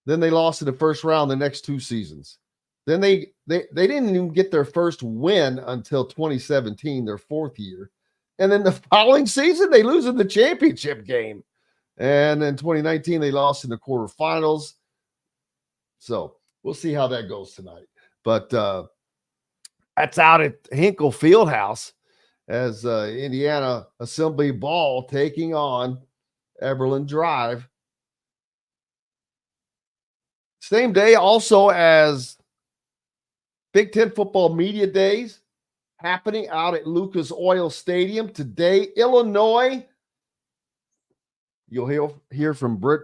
Then they lost in the first round the next 2 seasons. Then they didn't even get their first win until 2017, their 4th year. And then the following season, they lose in the championship game. And in 2019, they lost in the quarterfinals. So we'll see how that goes tonight. But that's out at Hinkle Fieldhouse as Indiana Assembly Ball taking on Eberlin Drive. Same day also as Big Ten Football Media Days happening out at Lucas Oil Stadium today. Illinois, you'll hear from Brett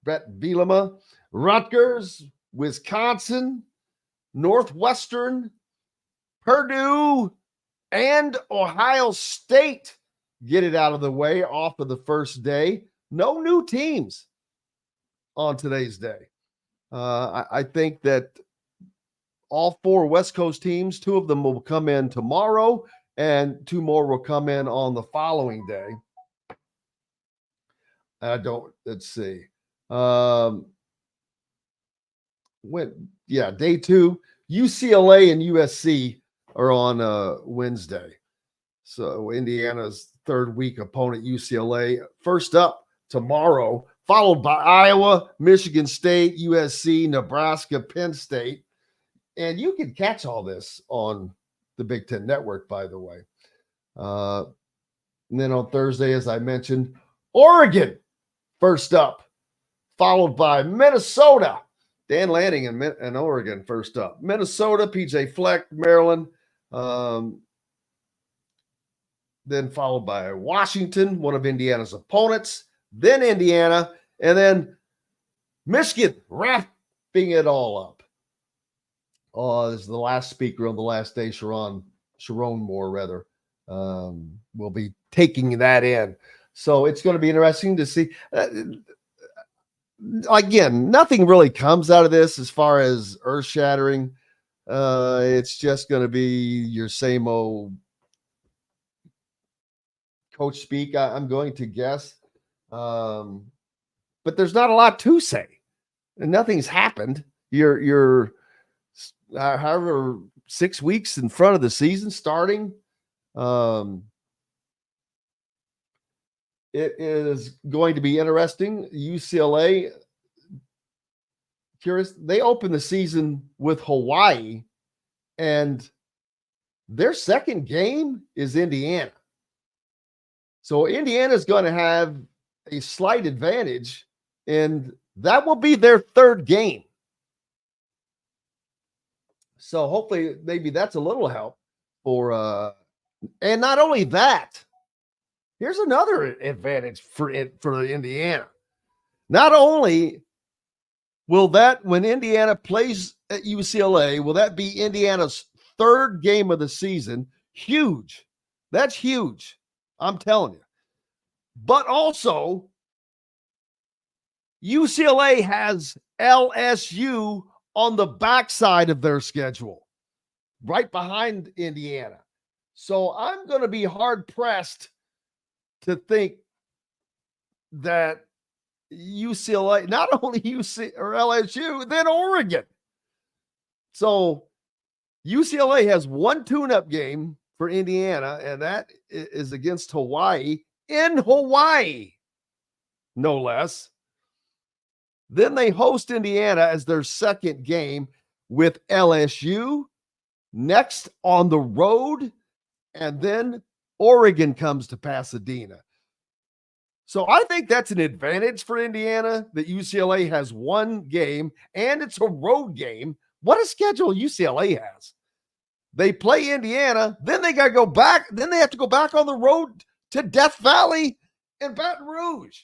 Bielema. Rutgers, Wisconsin, Northwestern, Purdue, and Ohio State get it out of the way off of the first day. No new teams on today's day. I think that all 4 West Coast teams, 2 of them will come in tomorrow, and 2 more will come in on the following day. Let's see. Day 2, UCLA and USC are on Wednesday. So Indiana's 3rd week opponent, UCLA, first up tomorrow, followed by Iowa, Michigan State, USC, Nebraska, Penn State. And you can catch all this on the Big Ten Network, by the way. And then on Thursday, as I mentioned, Oregon first up, followed by Minnesota. Dan Lanning and Oregon first up. Minnesota, PJ Fleck, Maryland. Then followed by Washington, one of Indiana's opponents. Then Indiana, and then Michigan wrapping it all up. This is the last speaker on the last day, Sharon Moore, rather, will be taking that in. So it's going to be interesting to see. Again, nothing really comes out of this as far as earth-shattering. It's just going to be your same old coach speak, I'm going to guess. But there's not a lot to say. And nothing's happened. You're however 6 weeks in front of the season starting. It is going to be interesting. UCLA, curious, they opened the season with Hawaii, and their second game is Indiana. So Indiana's going to have a slight advantage, and that will be their 3rd game. So hopefully maybe that's a little help for and not only that, here's another advantage for Indiana. Not only will that, when Indiana plays at UCLA, will that be Indiana's 3rd game of the season? Huge. That's huge. I'm telling you. But also, UCLA has LSU on the backside of their schedule, right behind Indiana. So I'm going to be hard-pressed to think that UCLA, not only LSU, then Oregon. So UCLA has 1 tune-up game for Indiana, and that is against Hawaii, in Hawaii, no less. Then they host Indiana as their 2nd game with LSU, next on the road, and then Oregon comes to Pasadena. So I think that's an advantage for Indiana that UCLA has 1 game, and it's a road game What a schedule UCLA has. They play Indiana, then they got to go back. Then they have to go back on the road to Death Valley and Baton Rouge.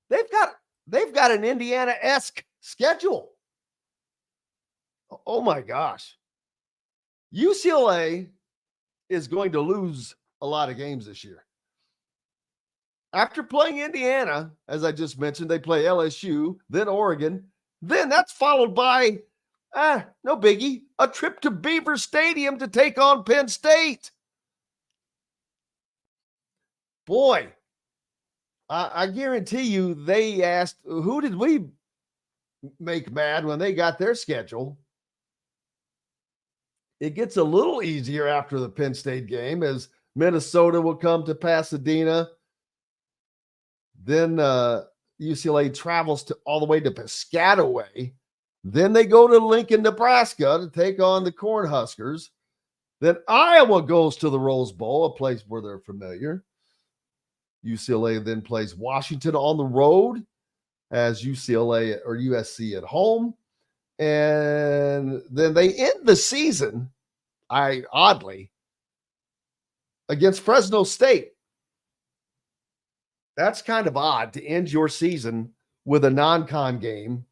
They've got an Indiana-esque schedule. Oh my gosh. UCLA is going to lose a lot of games this year. After playing Indiana, as I just mentioned, they play LSU, then Oregon. Then that's followed by, no biggie, a trip to Beaver Stadium to take on Penn State. Boy, I guarantee you they asked, who did we make mad when they got their schedule? It gets a little easier after the Penn State game as Minnesota will come to Pasadena. Then UCLA travels all the way to Piscataway. Then they go to Lincoln, Nebraska to take on the Cornhuskers. Then Iowa goes to the Rose Bowl, a place where they're familiar. UCLA then plays Washington on the road as UCLA or USC at home. And then they end the season, oddly, against Fresno State. That's kind of odd to end your season with a non-con game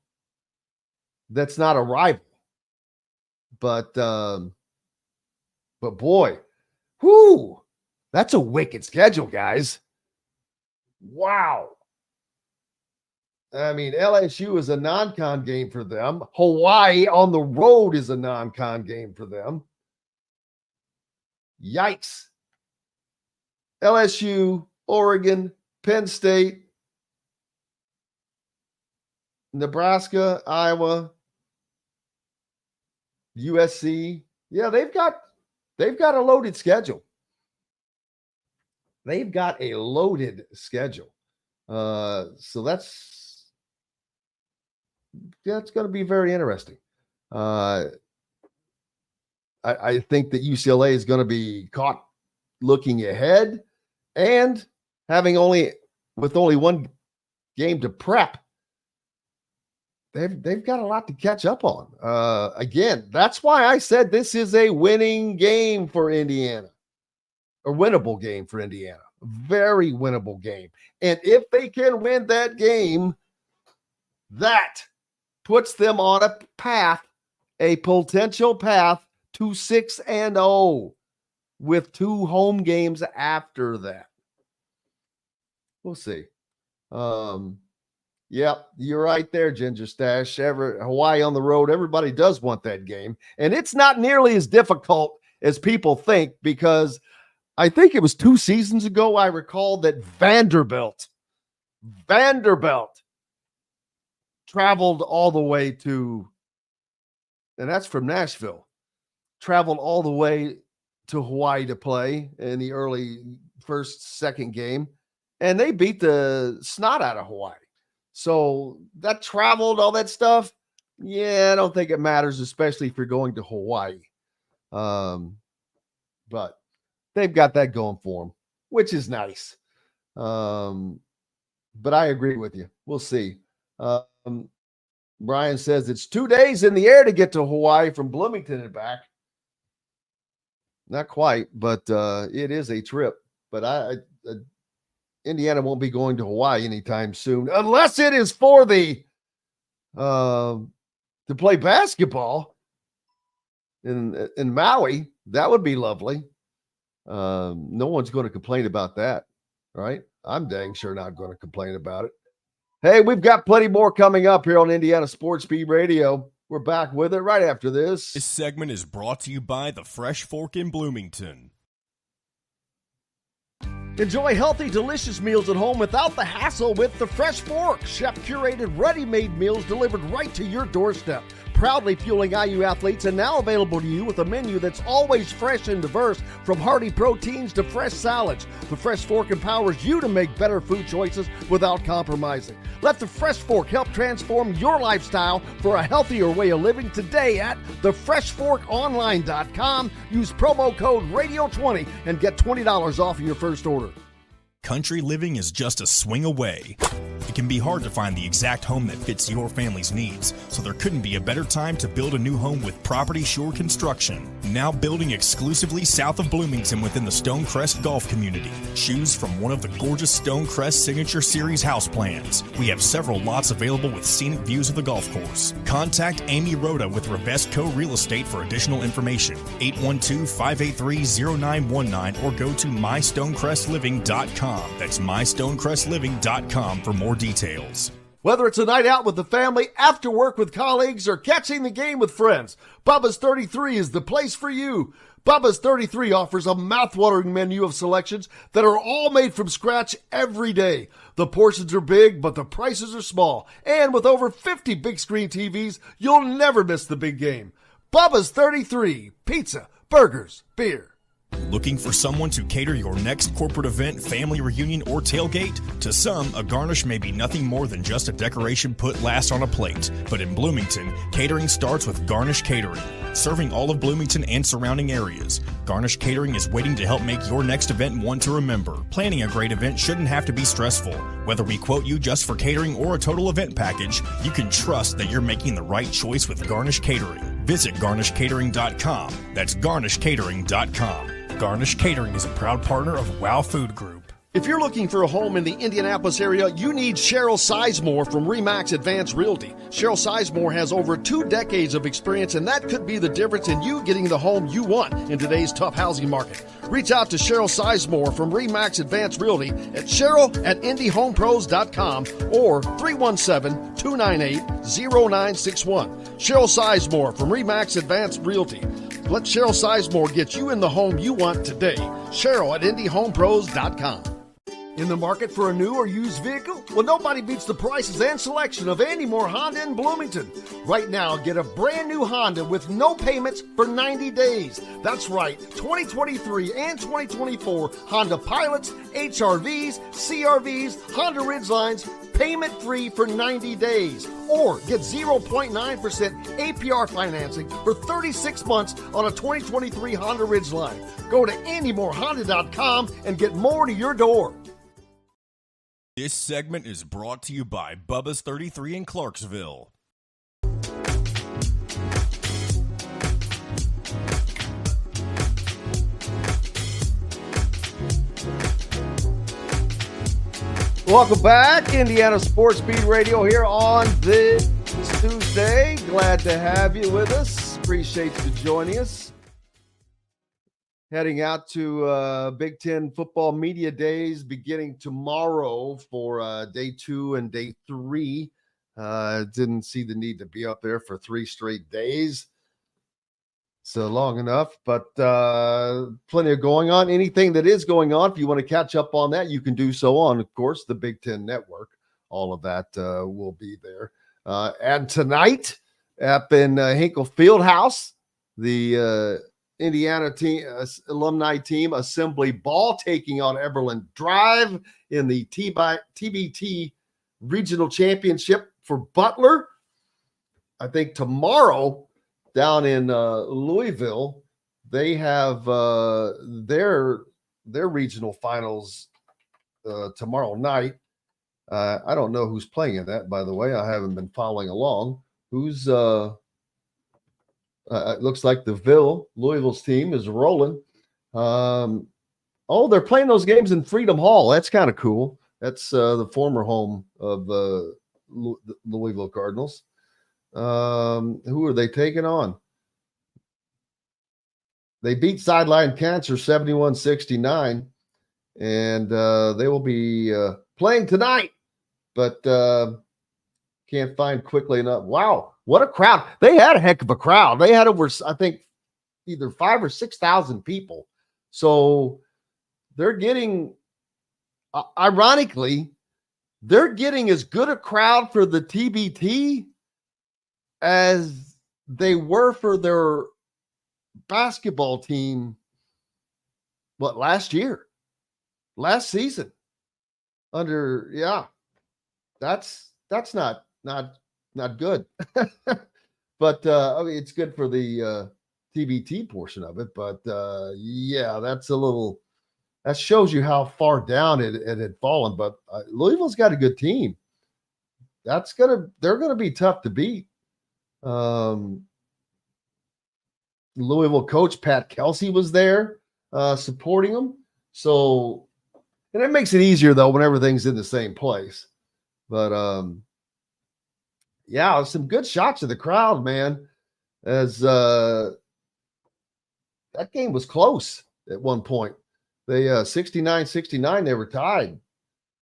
that's not a rival. But boy, that's a wicked schedule, guys. Wow. I mean, LSU is a non-con game for them. Hawaii on the road is a non-con game for them. Yikes. LSU, Oregon, Penn State, Nebraska, Iowa, USC. Yeah, they've got a loaded schedule. They've got a loaded schedule. So that's going to be very interesting. I think that UCLA is going to be caught looking ahead and having only one game to prep. They've got a lot to catch up on. Again, that's why I said this is a winning game for Indiana. A winnable game for Indiana. Very winnable game. And if they can win that game, that puts them on a path, a potential path to 6-0 with 2 home games after that. We'll see. Yep, you're right there, Ginger Stash. Hawaii on the road, everybody does want that game. And it's not nearly as difficult as people think, because I think it was 2 seasons ago, I recall that Vanderbilt traveled all the way to, and that's from Nashville, traveled all the way to Hawaii to play in the early second game, and they beat the snot out of Hawaii. So that traveled, all that stuff, yeah, I don't think it matters, especially if you're going to Hawaii. But they've got that going for them, which is nice. But I agree with you. We'll see. Brian says it's 2 days in the air to get to Hawaii from Bloomington and back. Not quite, but it is a trip. But Indiana won't be going to Hawaii anytime soon, unless it is for to play basketball in Maui. That would be lovely. No one's going to complain about that, right? I'm dang sure not going to complain about it. Hey, we've got plenty more coming up here on Indiana Sports Speed Radio. We're back with it right after this. This segment is brought to you by the Fresh Fork in Bloomington. Enjoy healthy, delicious meals at home without the hassle with the Fresh Fork. Chef-curated, ready-made meals delivered right to your doorstep. Proudly fueling IU athletes and now available to you with a menu that's always fresh and diverse, from hearty proteins to fresh salads. The Fresh Fork empowers you to make better food choices without compromising. Let the Fresh Fork help transform your lifestyle for a healthier way of living today at thefreshforkonline.com. Use promo code RADIO20 and get $20 off of your first order. country living is just a swing away. It can be hard to find the exact home that fits your family's needs, so there couldn't be a better time to build a new home with Property Shore Construction. Now building exclusively south of Bloomington within the Stonecrest Golf community. Choose from one of the gorgeous Stonecrest Signature Series house plans. We have several lots available with scenic views of the golf course. Contact Amy Rhoda with Revesco Real Estate for additional information. 812-583-0919 or go to mystonecrestliving.com. That's mystonecrestliving.com for more details. Whether it's a night out with the family, after work with colleagues, or catching the game with friends, Bubba's 33 is the place for you. Bubba's 33 offers a mouth-watering menu of selections that are all made from scratch every day. The portions are big, but the prices are small. And with over 50 big screen TVs, you'll never miss the big game. Bubba's 33, pizza, burgers, beer. Looking for someone to cater your next corporate event, family reunion, or tailgate? To some, a garnish may be nothing more than just a decoration put last on a plate. But in Bloomington, catering starts with Garnish Catering. Serving all of Bloomington and surrounding areas, Garnish Catering is waiting to help make your next event one to remember. Planning a great event shouldn't have to be stressful. Whether we quote you just for catering or a total event package, you can trust that you're making the right choice with Garnish Catering. Visit garnishcatering.com. That's garnishcatering.com. Garnish Catering is a proud partner of WOW Food Group. If you're looking for a home in the Indianapolis area, you need Cheryl Sizemore from RE/MAX Advanced Realty. Cheryl Sizemore has over 2 decades of experience, and that could be the difference in you getting the home you want in today's tough housing market. Reach out to Cheryl Sizemore from RE/MAX Advanced Realty at cheryl@indyhomepros.com or 317-298-0961. Cheryl Sizemore from RE/MAX Advanced Realty. Let Cheryl Sizemore get you in the home you want today. Cheryl@indyhomepros.com. In the market for a new or used vehicle? Well, nobody beats the prices and selection of Andy Moore Honda in Bloomington. Right now, get a brand new Honda with no payments for 90 days. That's right, 2023 and 2024 Honda Pilots, HRVs, CRVs, Honda Ridgelines, payment-free for 90 days. Or get 0.9% APR financing for 36 months on a 2023 Honda Ridgeline. Go to AndyMooreHonda.com and get more to your door. This segment is brought to you by Bubba's 33 in Clarksville. Welcome back, Indiana Sports Beat Radio here on this Tuesday. Glad to have you with us. Appreciate you joining us. Heading out to Big Ten football media days beginning tomorrow for day 2 and day 3. Didn't see the need to be up there for 3 straight days. So long enough, but plenty of going on. Anything that is going on, if you want to catch up on that, you can do so on, of course, the Big Ten Network. All of that will be there. And tonight up in Hinkle Fieldhouse, the Indiana team, alumni team, Assembly Ball taking on Eberlin Drive in the TBT Regional Championship for Butler. I think tomorrow down in Louisville, they have their regional finals tomorrow night. I don't know who's playing in that, by the way. I haven't been following along. Who's it looks like Louisville's team is rolling. They're playing those games in Freedom Hall. That's kind of cool. That's the former home of the Louisville Cardinals. Who are they taking on? They beat Sideline Cancer 71-69, and they will be playing tonight, but can't find quickly enough. Wow, what a crowd. They had a heck of a crowd. They had over, I think, either 5,000 or 6,000 people. So they're getting, ironically, they're getting as good a crowd for the TBT as they were for their basketball team, last season that's not good. But I mean, it's good for the TBT portion of it, but that's a little that shows you how far down it had fallen. But Louisville's got a good team. They're gonna be tough to beat. Louisville coach Pat Kelsey was there supporting them. So, and it makes it easier though when everything's in the same place. But yeah, some good shots of the crowd, man. As that game was close at one point. They 69-69, they were tied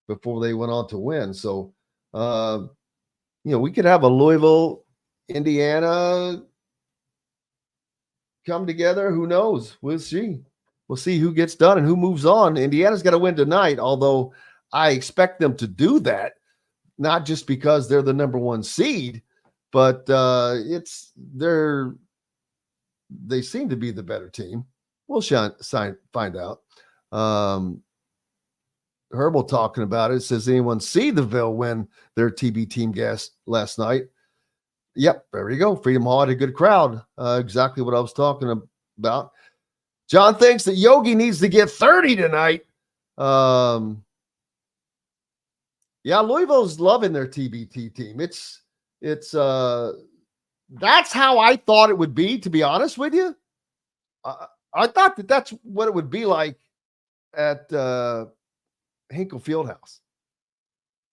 before they went on to win. So we could have a Louisville, Indiana come together. Who knows? We'll see. We'll see who gets done and who moves on. Indiana's got to win tonight, although I expect them to do that, not just because they're the number one seed, but they seem to be the better team. We'll find out. Herbal talking about it says, anyone see the Ville win their TB team gas last night? Yep, there you go. Freedom Hall had a good crowd. Exactly what I was talking about. John thinks that Yogi needs to get 30 tonight. Yeah, Louisville's loving their TBT team. It's that's how I thought it would be, to be honest with you. I thought that's what it would be like at Hinkle Fieldhouse.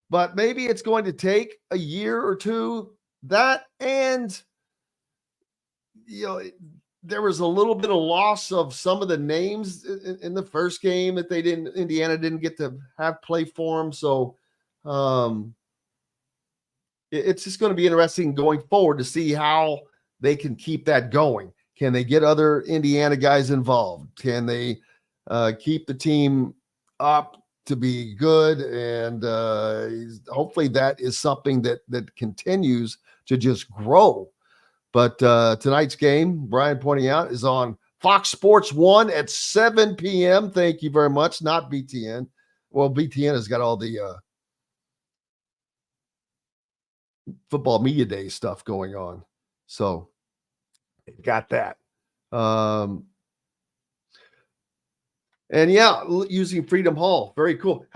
But maybe it's going to take a year or two. That and, there was a little bit of loss of some of the names in the first game that Indiana didn't get to have play for them. So it's just going to be interesting going forward to see how they can keep that going. Can they get other Indiana guys involved? Can they keep the team up to be good? And hopefully that is something that continues to just grow. But tonight's game, Brian pointing out, is on Fox Sports 1 at 7 p.m. Thank you very much. Not BTN. Well, BTN has got all the football media day stuff going on. So got that. And yeah, using Freedom Hall. Very cool.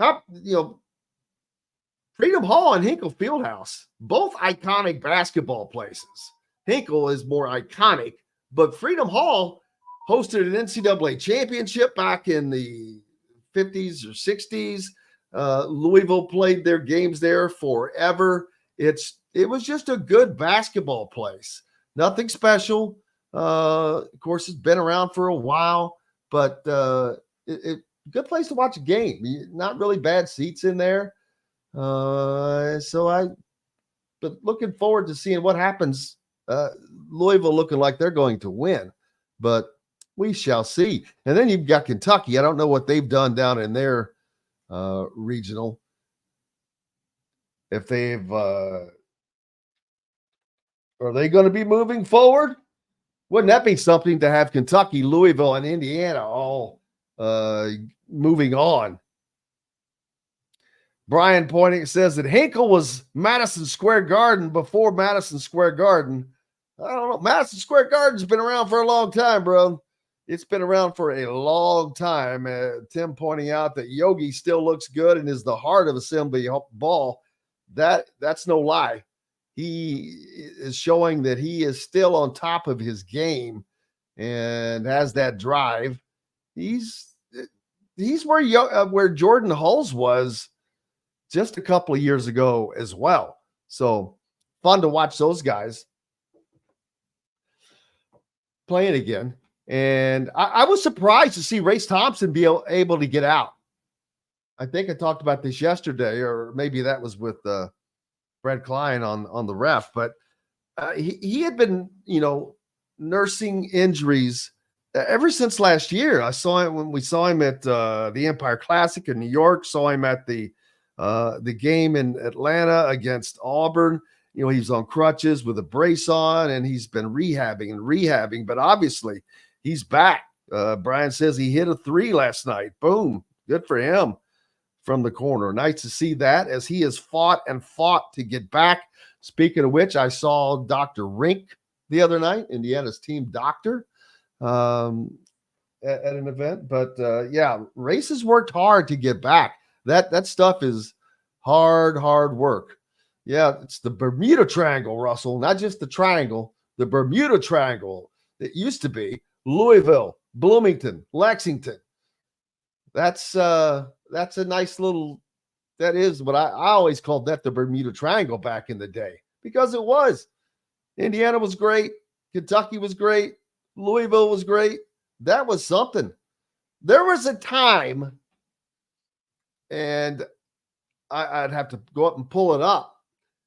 Freedom Hall and Hinkle Fieldhouse, both iconic basketball places. Hinkle is more iconic, but Freedom Hall hosted an NCAA championship back in the 50s or 60s. Louisville played their games there forever. It was just a good basketball place. Nothing special. Of course, it's been around for a while, but good place to watch a game. Not really bad seats in there. But looking forward to seeing what happens. Louisville looking like they're going to win, but we shall see. And then you've got Kentucky. I don't know what they've done down in their regional. If they've are they going to be moving forward? Wouldn't that be something to have Kentucky, Louisville, and Indiana all moving on? Brian pointing says that Hinkle was Madison Square Garden before Madison Square Garden. I don't know. Madison Square Garden's been around for a long time, bro. It's been around for a long time. Tim pointing out that Yogi still looks good and is the heart of Assembly ball. That's no lie. He is showing that he is still on top of his game and has that drive. He's where Jordan Hulls was just a couple of years ago as well. So fun to watch those guys playing again. And I was surprised to see Race Thompson be able to get out. I think I talked about this yesterday, or maybe that was with Fred Klein on the ref, but he had been, nursing injuries ever since last year. I saw him when we saw him at the Empire Classic in New York, saw him at the game in Atlanta against Auburn. He was on crutches with a brace on, and he's been rehabbing, but obviously he's back. Brian says he hit a 3 last night. Boom. Good for him from the corner. Nice to see that as he has fought to get back. Speaking of which, I saw Dr. Rink the other night, Indiana's team doctor. at an event. But yeah, races worked hard to get back. That stuff is hard work. Yeah, it's the Bermuda Triangle, Russell, not just the triangle, the Bermuda Triangle. It used to be Louisville, Bloomington, Lexington. That's a nice little, that is what I always called that the Bermuda Triangle back in the day, because it was. Indiana was great. Kentucky was great. Louisville was great. That was something. There was a time, and I'd have to go up and pull it up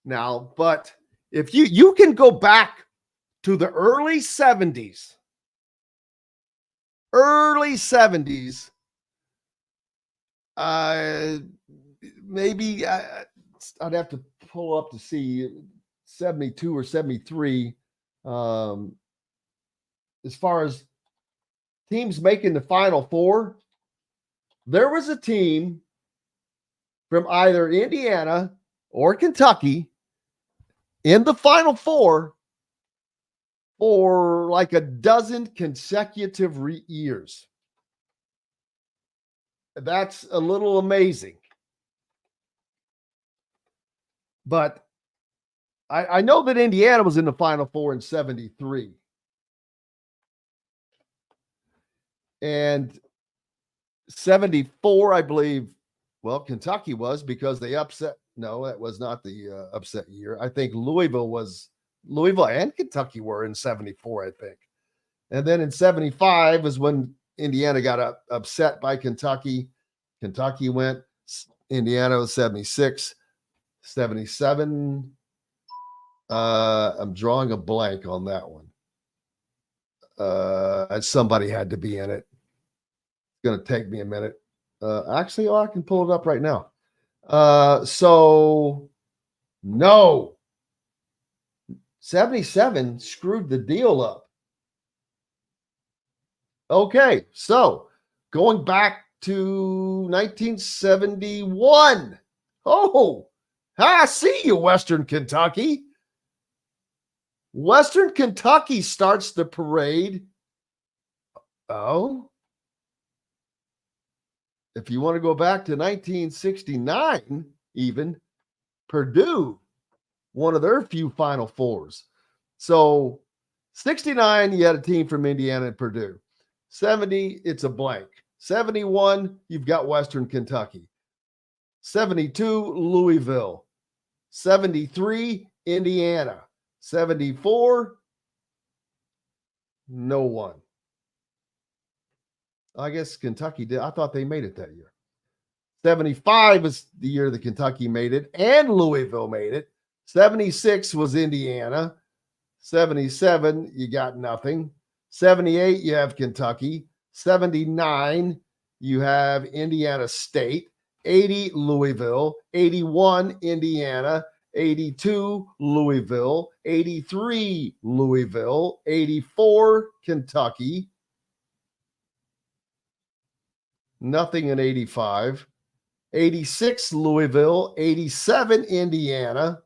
now, but if you can go back to the early 70s, maybe I'd have to pull up to see 72 or 73. As far as teams making the Final Four, there was a team from either Indiana or Kentucky in the Final Four for like a dozen consecutive years. That's a little amazing. But I know that Indiana was in the Final Four in 73. And 74, I believe, well, Kentucky was, because they upset. No, that was not the upset year. I think Louisville and Kentucky were in 74, I think. And then in 75 was when Indiana got upset by Kentucky. Kentucky went. Indiana was 76. 77. I'm drawing a blank on that one. Somebody had to be in it. It's going to take me a minute. Actually, I can pull it up right now. So, no. 77 screwed the deal up. Okay, so going back to 1971. Oh, I see you, Western Kentucky. Western Kentucky starts the parade. Oh. If you want to go back to 1969, even, Purdue, one of their few Final Fours. So 69, you had a team from Indiana and Purdue. 70, it's a blank. 71, you've got Western Kentucky. 72, Louisville. 73, Indiana. 74, no one. I guess Kentucky did. I thought they made it that year. 75 is the year that Kentucky made it and Louisville made it. 76 was Indiana. 77, you got nothing. 78, you have Kentucky. 79, you have Indiana State. 80, Louisville. 81, Indiana. 82, Louisville. 83, Louisville. 84, Kentucky. Nothing in 85. 86, Louisville. 87, Indiana.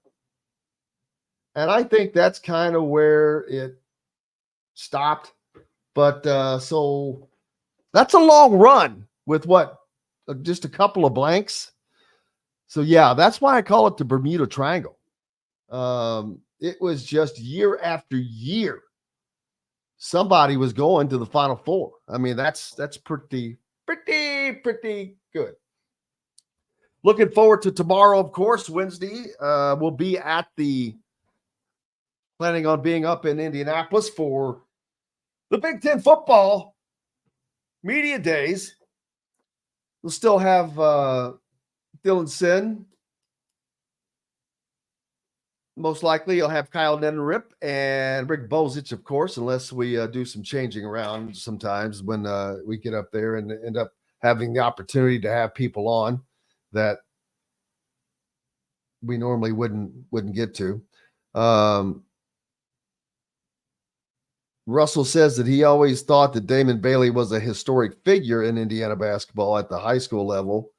And I think that's kind of where it stopped. But so that's a long run with what? Just a couple of blanks. So, yeah, that's why I call it the Bermuda Triangle. It was just year after year. Somebody was going to the Final Four. I mean, that's pretty good. Looking forward to tomorrow, of course. Wednesday, we'll be planning on being up in Indianapolis for the Big Ten football media days. We'll still have Dylan Sin. Most likely, you'll have Kyle Nenrip and Rick Bozich, of course, unless we do some changing around sometimes when we get up there and end up having the opportunity to have people on that we normally wouldn't get to. Russell says that he always thought that Damon Bailey was a historic figure in Indiana basketball at the high school level.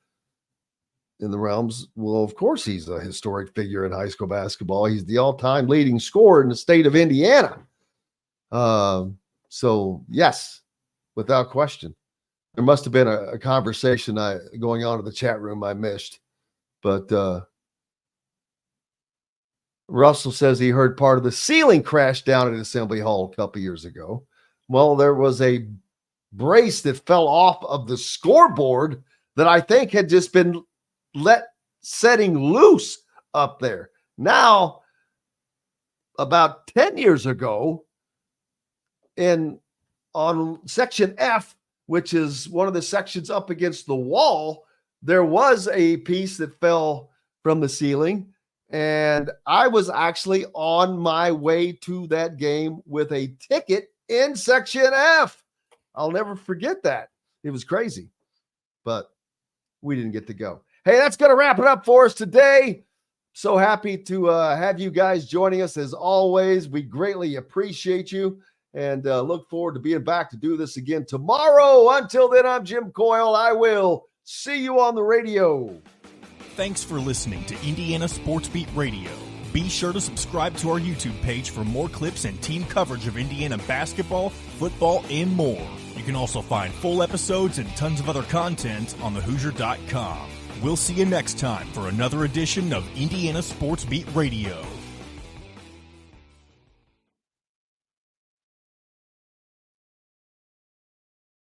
In the realms, well, of course he's a historic figure in high school basketball. He's the all-time leading scorer in the state of Indiana. So, yes, without question. There must have been a conversation going on in the chat room I missed. But Russell says he heard part of the ceiling crash down at Assembly Hall a couple years ago. Well, there was a brace that fell off of the scoreboard that I think had just been setting loose up there. Now, about 10 years ago, on section F, which is one of the sections up against the wall, there was a piece that fell from the ceiling, and I was actually on my way to that game with a ticket in section F. I'll never forget that. It was crazy, but we didn't get to go. Hey, that's going to wrap it up for us today. So happy to have you guys joining us as always. We greatly appreciate you and look forward to being back to do this again tomorrow. Until then, I'm Jim Coyle. I will see you on the radio. Thanks for listening to Indiana Sports Beat Radio. Be sure to subscribe to our YouTube page for more clips and team coverage of Indiana basketball, football, and more. You can also find full episodes and tons of other content on thehoosier.com. We'll see you next time for another edition of Indiana Sports Beat Radio.